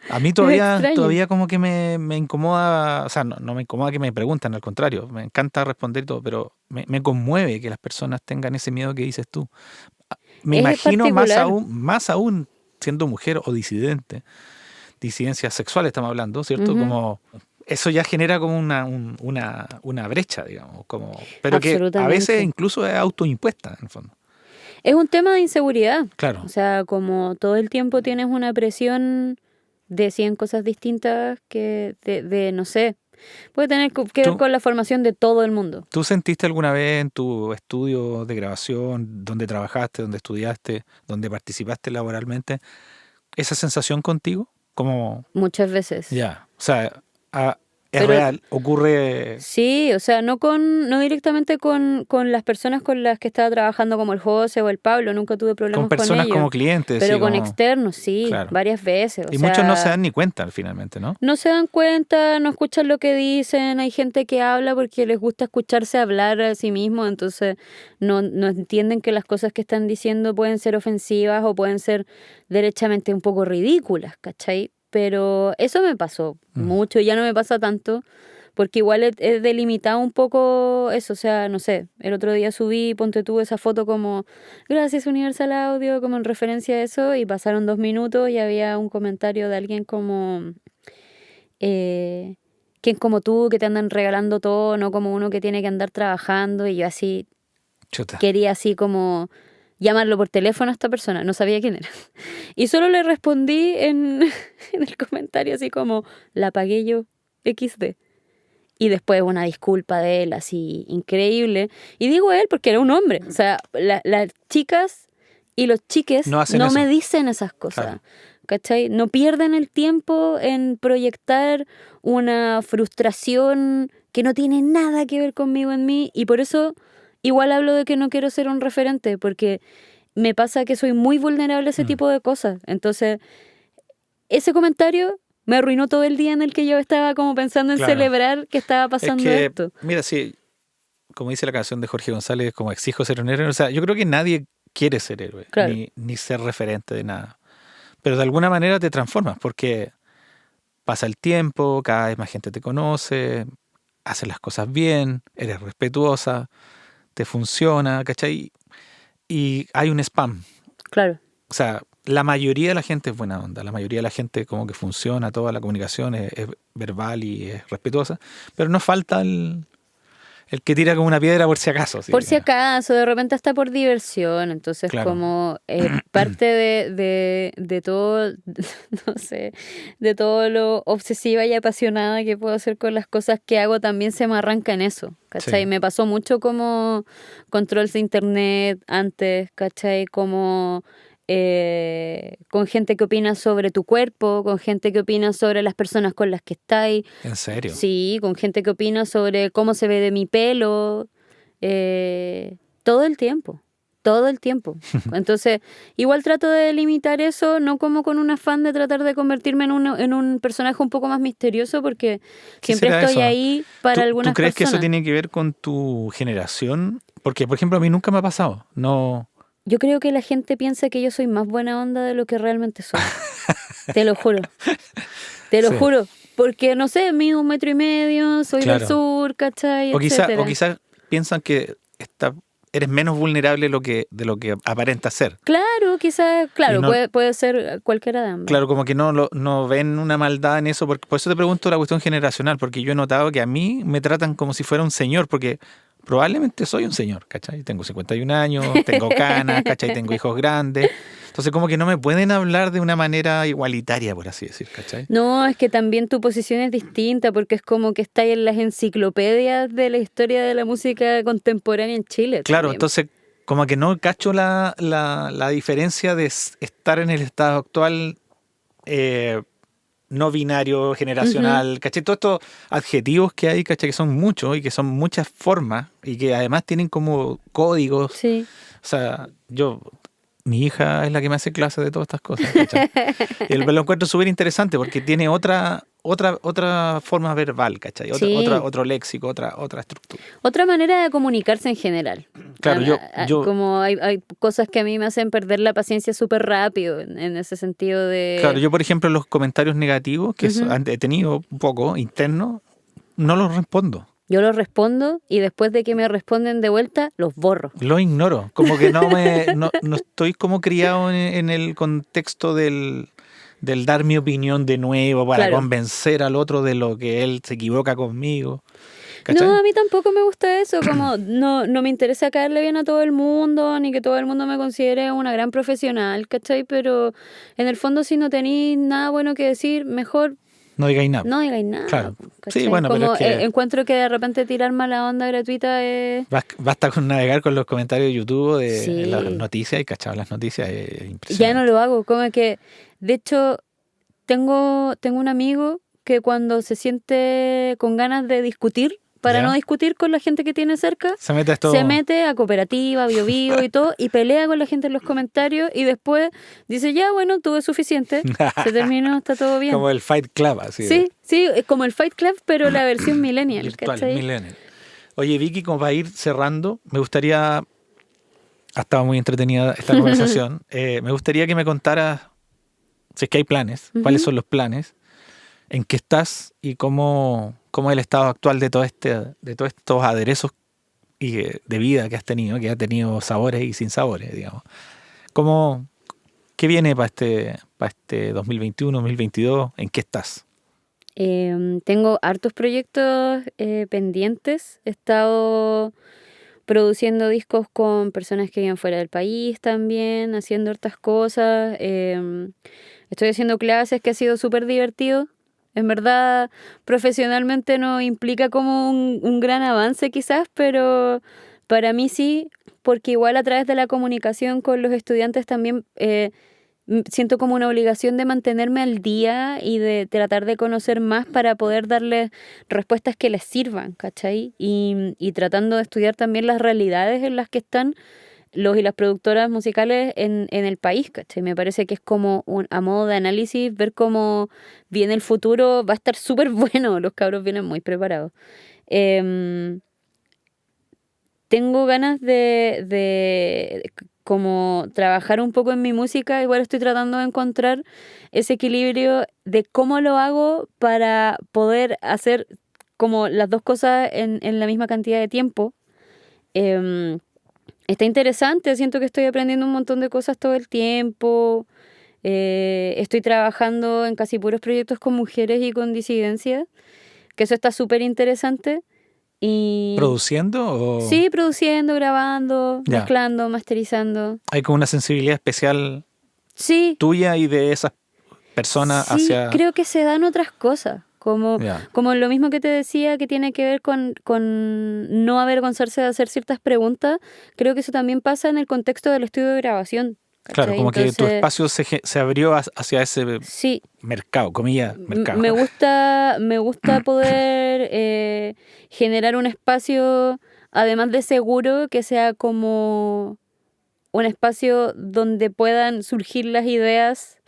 a mí es extraño. todavía como que me incomoda, o sea, no me incomoda que me pregunten, al contrario, me encanta responder y todo, pero me conmueve que las personas tengan ese miedo que dices tú. Me Es imagino particular. más aún siendo mujer o disidente, disidencias sexuales estamos hablando, ¿cierto? Ujú, Como eso ya genera como una brecha, digamos, pero que a veces absolutamente. incluso es autoimpuesta, en el fondo. Es un tema de inseguridad. O Claro. sea, como todo el tiempo tienes una presión de 100 cosas distintas que no sé, puede tener que ver ¿Tú, con la formación de todo el mundo. ¿Tú sentiste alguna vez en tu estudio de grabación, donde trabajaste, donde estudiaste, donde participaste laboralmente, esa sensación contigo? Como, Muchas veces. ya, o sea, es Pero real, ocurre sí, o sea, no directamente con las personas con las que estaba trabajando como el José o el Pablo, nunca tuve con problemas con personas ellos, como clientes, sí, pero con como, externos sí, claro. varias veces, o Y muchos no se sea, dan ni cuenta finalmente, ¿no? no se dan cuenta, no escuchan lo que dicen, hay gente que habla porque les gusta escucharse hablar a sí mismo, entonces no entienden que las cosas que están diciendo pueden ser ofensivas o pueden ser derechamente un poco ridículas, ¿cachai? Pero eso me pasó Mm. mucho, ya no me pasa tanto, porque igual he delimitado un poco eso, o sea, no sé, el otro día subí, ponte tú esa foto como, gracias Universal Audio, como en referencia a eso, y pasaron 2 minutos y había un comentario de alguien como, ¿quién como tú, que te andan regalando todo, no como uno que tiene que andar trabajando? Y yo así, Chuta. quería así como llamarlo por teléfono a esta persona, no sabía quién era. Y solo le respondí en el comentario así como, la pagué yo, XD. Y después una disculpa de él, así increíble. Y digo él porque era un hombre. O sea, las chicas y los chiques No hacen no me eso, dicen esas claro. cosas. ¿Cachai? No pierden el tiempo en proyectar una frustración que no tiene nada que ver conmigo en mí. Y por eso igual hablo de que no quiero ser un referente, porque me pasa que soy muy vulnerable a ese Mm. tipo de cosas. Entonces, ese comentario me arruinó todo el día en el que yo estaba como pensando en Claro. celebrar que estaba Es pasando que, esto. mira, sí, como dice la canción de Jorge González, como exijo ser un héroe, o sea, yo creo que nadie quiere ser héroe, Claro, ni ser referente de nada. Pero de alguna manera te transformas, porque pasa el tiempo, cada vez más gente te conoce, haces las cosas bien, eres respetuosa, te funciona, ¿cachai? Y hay un spam. claro. O sea, la mayoría de la gente es buena onda, la mayoría de la gente como que funciona, toda la comunicación es verbal y es respetuosa, pero no falta el que tira como una piedra por si acaso, sí. Por si acaso, de repente hasta por diversión. Entonces, Claro. como parte de todo, no sé, de todo lo obsesiva y apasionada que puedo hacer con las cosas que hago, también se me arranca en eso. ¿Cachai? Sí. Me pasó mucho como controles de internet antes, ¿cachai? Como con gente que opina sobre tu cuerpo, con gente que opina sobre las personas con las que estáis. ¿En serio? Sí, con gente que opina sobre cómo se ve de mi pelo, todo el tiempo, todo el tiempo. Entonces, igual trato de limitar eso, no como con un afán de tratar de convertirme en un personaje un poco más misterioso, porque ¿Qué siempre será estoy eso? ahí para ¿Tú algunas crees que eso personas. tiene que ver con tu generación? Porque, por ejemplo, a mí nunca me ha pasado. No. Yo creo que la gente piensa que yo soy más buena onda de lo que realmente soy. Te lo juro, te lo Sí, juro. Porque, no sé, mido 1,5 m, soy del claro. sur, ¿cachai? O Etcétera. quizá piensan que eres menos vulnerable de lo que aparenta ser. Claro, quizás, Y claro, no, puede ser cualquiera de ambas. claro, como que no ven una maldad en eso. Por eso te pregunto la cuestión generacional, porque yo he notado que a mí me tratan como si fuera un señor, porque probablemente soy un señor, ¿cachai? Tengo 51 años, tengo canas, ¿cachai? Tengo hijos grandes. Entonces como que no me pueden hablar de una manera igualitaria, por así decir, ¿cachai? No, es que también tu posición es distinta porque es como que está ahí en las enciclopedias de la historia de la música contemporánea en Chile Claro, también. entonces como que no cacho la diferencia de estar en el estado actual eh, no binario, Ujú, generacional, ¿cachai? Todos estos adjetivos que hay, ¿cachai? Que son muchos y que son muchas formas y que además tienen como códigos. sí. O sea, mi hija es la que me hace clase de todas estas cosas, ¿cachai? Y lo encuentro súper interesante porque tiene otra forma verbal, ¿cachai? Sí. Otro léxico, otra estructura. Otra manera de comunicarse en general. Claro, Como hay cosas que a mí me hacen perder la paciencia súper rápido en ese sentido claro, de... yo por ejemplo los comentarios negativos que Ujú. he tenido un poco internos, no los respondo. Yo los respondo y después de que me responden de vuelta, los borro. Lo ignoro, como que no estoy como criado en el contexto del dar mi opinión de nuevo para Claro. convencer al otro de lo que él se equivoca conmigo, No, ¿cachai? a mí tampoco me gusta eso, como no me interesa caerle bien a todo el mundo, ni que todo el mundo me considere una gran profesional, ¿cachai? Pero en el fondo si no tenéis nada bueno que decir, mejor No digáis nada, no digáis nada, claro. Sí, ¿cachai? bueno, pero es Como que encuentro que de repente tirar mala onda gratuita es... basta con navegar con los comentarios de YouTube de las Sí, noticias y cachar las noticias, es ya no impresionante. lo hago, como que, de hecho, tengo un amigo que cuando se siente con ganas de discutir, para no ¿Ya? discutir con la gente que tiene cerca, Se mete se esto mete a Cooperativa, Biobío y todo, y pelea con la gente en los comentarios y después dice, ya, bueno, tuve suficiente, se terminó, está todo bien. como el Fight Club, así de Sí, sí, es como el Fight Club, pero la versión millennial, virtual, ¿cachai? millennial. Oye, Vicky, como para ir cerrando, me gustaría, ha estado muy entretenida esta conversación, me gustaría que me contaras, si es que hay planes, cuáles Ujú. son los planes, en qué estás y cómo es el estado actual de de todos estos aderezos de vida que ha tenido sabores y sin sabores, digamos. ¿Cómo, qué viene para este 2021, 2022? ¿En qué estás? Tengo hartos proyectos pendientes. He estado produciendo discos con personas que viven fuera del país también, haciendo hartas cosas. Estoy haciendo clases que ha sido súper divertido. En verdad, profesionalmente no implica como un gran avance quizás, pero para mí sí, porque igual a través de la comunicación con los estudiantes también siento como una obligación de mantenerme al día y de tratar de conocer más para poder darles respuestas que les sirvan, ¿cachai? Y tratando de estudiar también las realidades en las que están los y las productoras musicales en el país, ¿cachai? Me parece que es como a modo de análisis, ver cómo viene el futuro, va a estar súper bueno, los cabros vienen muy preparados. Em, Tengo ganas de como trabajar un poco en mi música, igual estoy tratando de encontrar ese equilibrio de cómo lo hago para poder hacer como las dos cosas en la misma cantidad de tiempo. Em, Está interesante, siento que estoy aprendiendo un montón de cosas todo el tiempo. Estoy trabajando en casi puros proyectos con mujeres y con disidencias, que eso está súper interesante. Y ¿Produciendo o sí, produciendo, grabando, ya? mezclando, masterizando. ¿Hay como una sensibilidad especial Sí, tuya y de esas personas sí, hacia... creo que se dan otras cosas. Ya. Como lo mismo que te decía que tiene que ver con no avergonzarse de hacer ciertas preguntas, creo que eso también pasa en el contexto del estudio de grabación, Claro, ¿cachai? como que tu Entonces, espacio se abrió hacia ese sí, mercado, comillas, mercado. me gusta poder generar un espacio, además de seguro, que sea como un espacio donde puedan surgir las ideas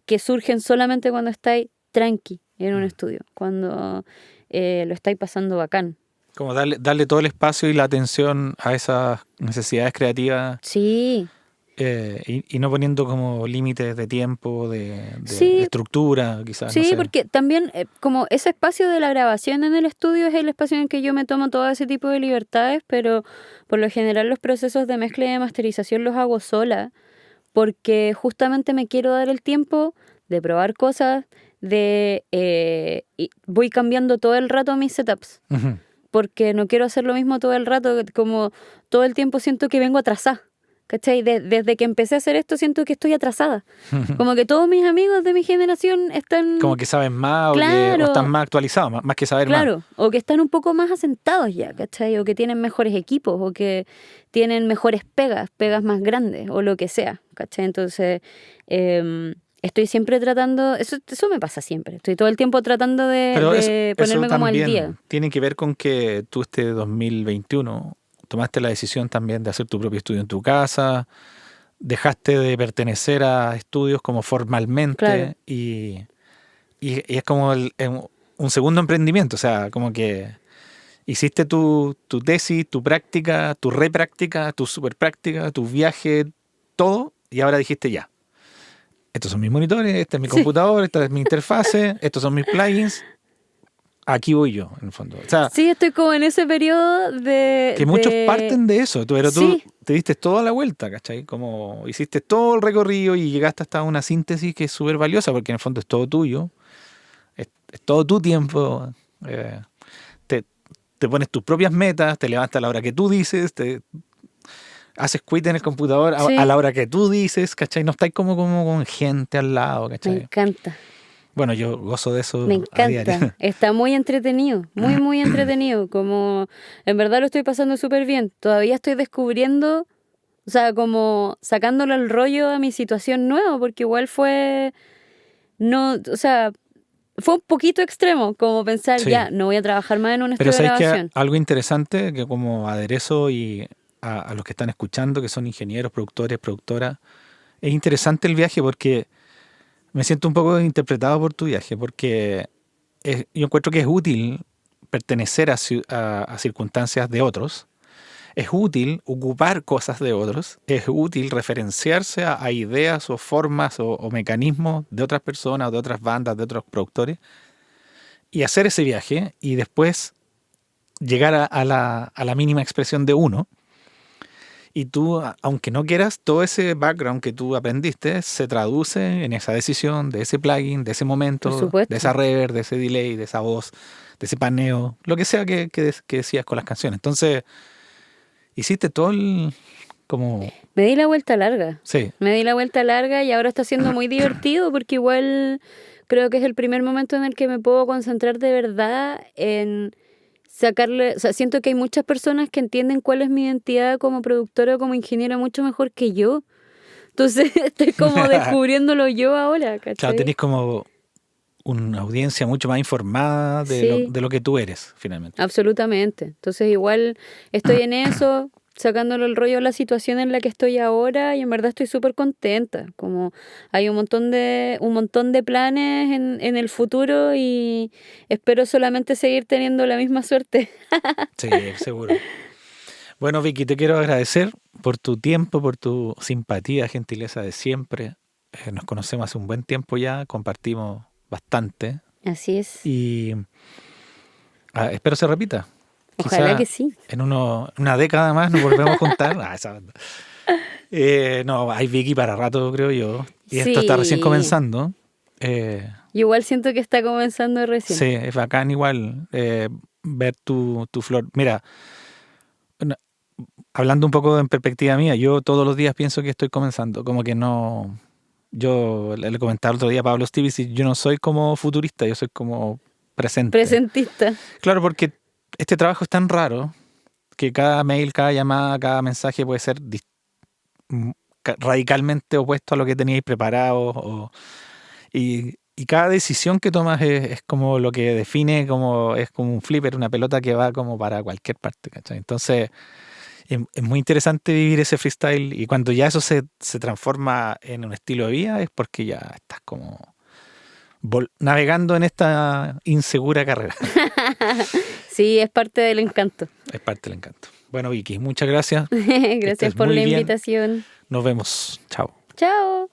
que surgen solamente cuando estáis tranqui en un estudio, cuando lo estáis pasando bacán. Como darle todo el espacio y la atención a esas necesidades creativas Sí, y no poniendo como límites de tiempo, de sí, estructura, quizás, no sí, sé. porque también como ese espacio de la grabación en el estudio es el espacio en el que yo me tomo todo ese tipo de libertades, pero por lo general los procesos de mezcla y de masterización los hago sola, porque justamente me quiero dar el tiempo de probar cosas, y voy cambiando todo el rato mis setups, Ujú. porque no quiero hacer lo mismo todo el rato, como todo el tiempo siento que vengo atrasada. ¿cachai? Desde que empecé a hacer esto siento que estoy atrasada. Como que todos mis amigos de mi generación están... Como que sabes más Claro. o están más actualizados, más que saber más. Claro, o que están un poco más asentados ya, ¿cachai? O que tienen mejores equipos, o que tienen mejores pegas más grandes, o lo que sea, ¿cachai? Entonces, estoy siempre tratando, eso me pasa siempre, estoy todo el tiempo tratando Pero de ponerme eso como al también día. tiene que ver con que tú este 2021 tomaste la decisión también de hacer tu propio estudio en tu casa, dejaste de pertenecer a estudios como formalmente Claro. y es como un segundo emprendimiento, o sea, como que hiciste tu tesis, tu práctica, tu repráctica, tu superpráctica, tu viaje, todo, y ahora dijiste ya. Estos son mis monitores, este es mi Sí. computador, esta es mi interfase, estos son mis plugins. Aquí voy yo, en el fondo. O sea, Sí, estoy como en ese periodo que muchos parten de eso, pero tú Sí, te diste toda la vuelta, ¿cachai? Como hiciste todo el recorrido y llegaste hasta una síntesis que es súper valiosa, porque en el fondo es todo tuyo, es todo tu tiempo. eh, te pones tus propias metas, te levantas a la hora que tú dices, te haces quit en el computador a sí, la hora que tú dices, ¿cachai? No estáis como con gente al lado, me ¿cachai? encanta. Bueno, yo gozo de eso Me a diario. encanta, está muy entretenido, muy entretenido, como en verdad lo estoy pasando súper bien, todavía estoy descubriendo, o sea, como sacándole el rollo a mi situación nueva, porque igual no, o sea, fue un poquito extremo, como pensar, Sí. ya, no voy a trabajar más en un Pero estudio de sabéis que grabación. algo interesante, que como aderezo y a los que están escuchando, que son ingenieros, productores, productoras, es interesante el viaje porque me siento un poco interpretado por tu viaje, porque yo encuentro que es útil pertenecer a circunstancias de otros, es útil ocupar cosas de otros, es útil referenciarse a ideas o formas o mecanismos de otras personas, de otras bandas, de otros productores, y hacer ese viaje y después llegar a la mínima expresión de uno. Y tú, aunque no quieras, todo ese background que tú aprendiste se traduce en esa decisión de ese plugin, de ese Por momento, de supuesto, esa reverb, de ese delay, de esa voz, de ese paneo, lo que sea que decías con las canciones. Entonces, hiciste todo el... como... me di la vuelta larga, Sí, me di la vuelta larga y ahora está siendo muy divertido porque igual creo que es el primer momento en el que me puedo concentrar de verdad en sacarle, o sea, siento que hay muchas personas que entienden cuál es mi identidad como productora o como ingeniera mucho mejor que yo. Entonces estoy como descubriéndolo yo ahora, claro, ¿cachai? tenés como una audiencia mucho más informada Sí, de lo que tú eres, finalmente. absolutamente. Entonces igual estoy en eso, sacándole el rollo a la situación en la que estoy ahora y en verdad estoy súper contenta. Como hay un montón de planes en el futuro y espero solamente seguir teniendo la misma suerte. Sí, seguro. Bueno, Vicky, te quiero agradecer por tu tiempo, por tu simpatía, gentileza de siempre. Nos conocemos hace un buen tiempo ya, compartimos bastante Así es. y espero se repita. Ojalá Quizá que sí. en una década más nos volvemos a juntar. Esa banda. No, hay Vicky para rato, creo yo. Y esto está recién Sí. comenzando. Eh, Yo igual siento que está comenzando sí, recién. es bacán igual ver tu flor. Mira, una- hablando un poco en perspectiva mía, yo todos los días pienso que estoy comenzando, como que no, yo le comentaba el otro día a Pablo Stivis y yo no soy como futurista, yo soy como presente. Presentista. Claro, porque este trabajo es tan raro que cada mail, cada llamada, cada mensaje puede ser m- radicalmente opuesto a lo que teníais preparado y cada decisión que tomas es como lo que define, como es como un flipper, una pelota que va como para cualquier parte, ¿cachai? Entonces es muy interesante vivir ese freestyle y cuando ya eso se transforma en un estilo de vida es porque ya estás como navegando en esta insegura carrera. Sí, es parte del encanto. Es parte del encanto. Bueno, Vicky, muchas gracias. Que Gracias estés por muy la bien. invitación. Nos vemos. Chao. Chao.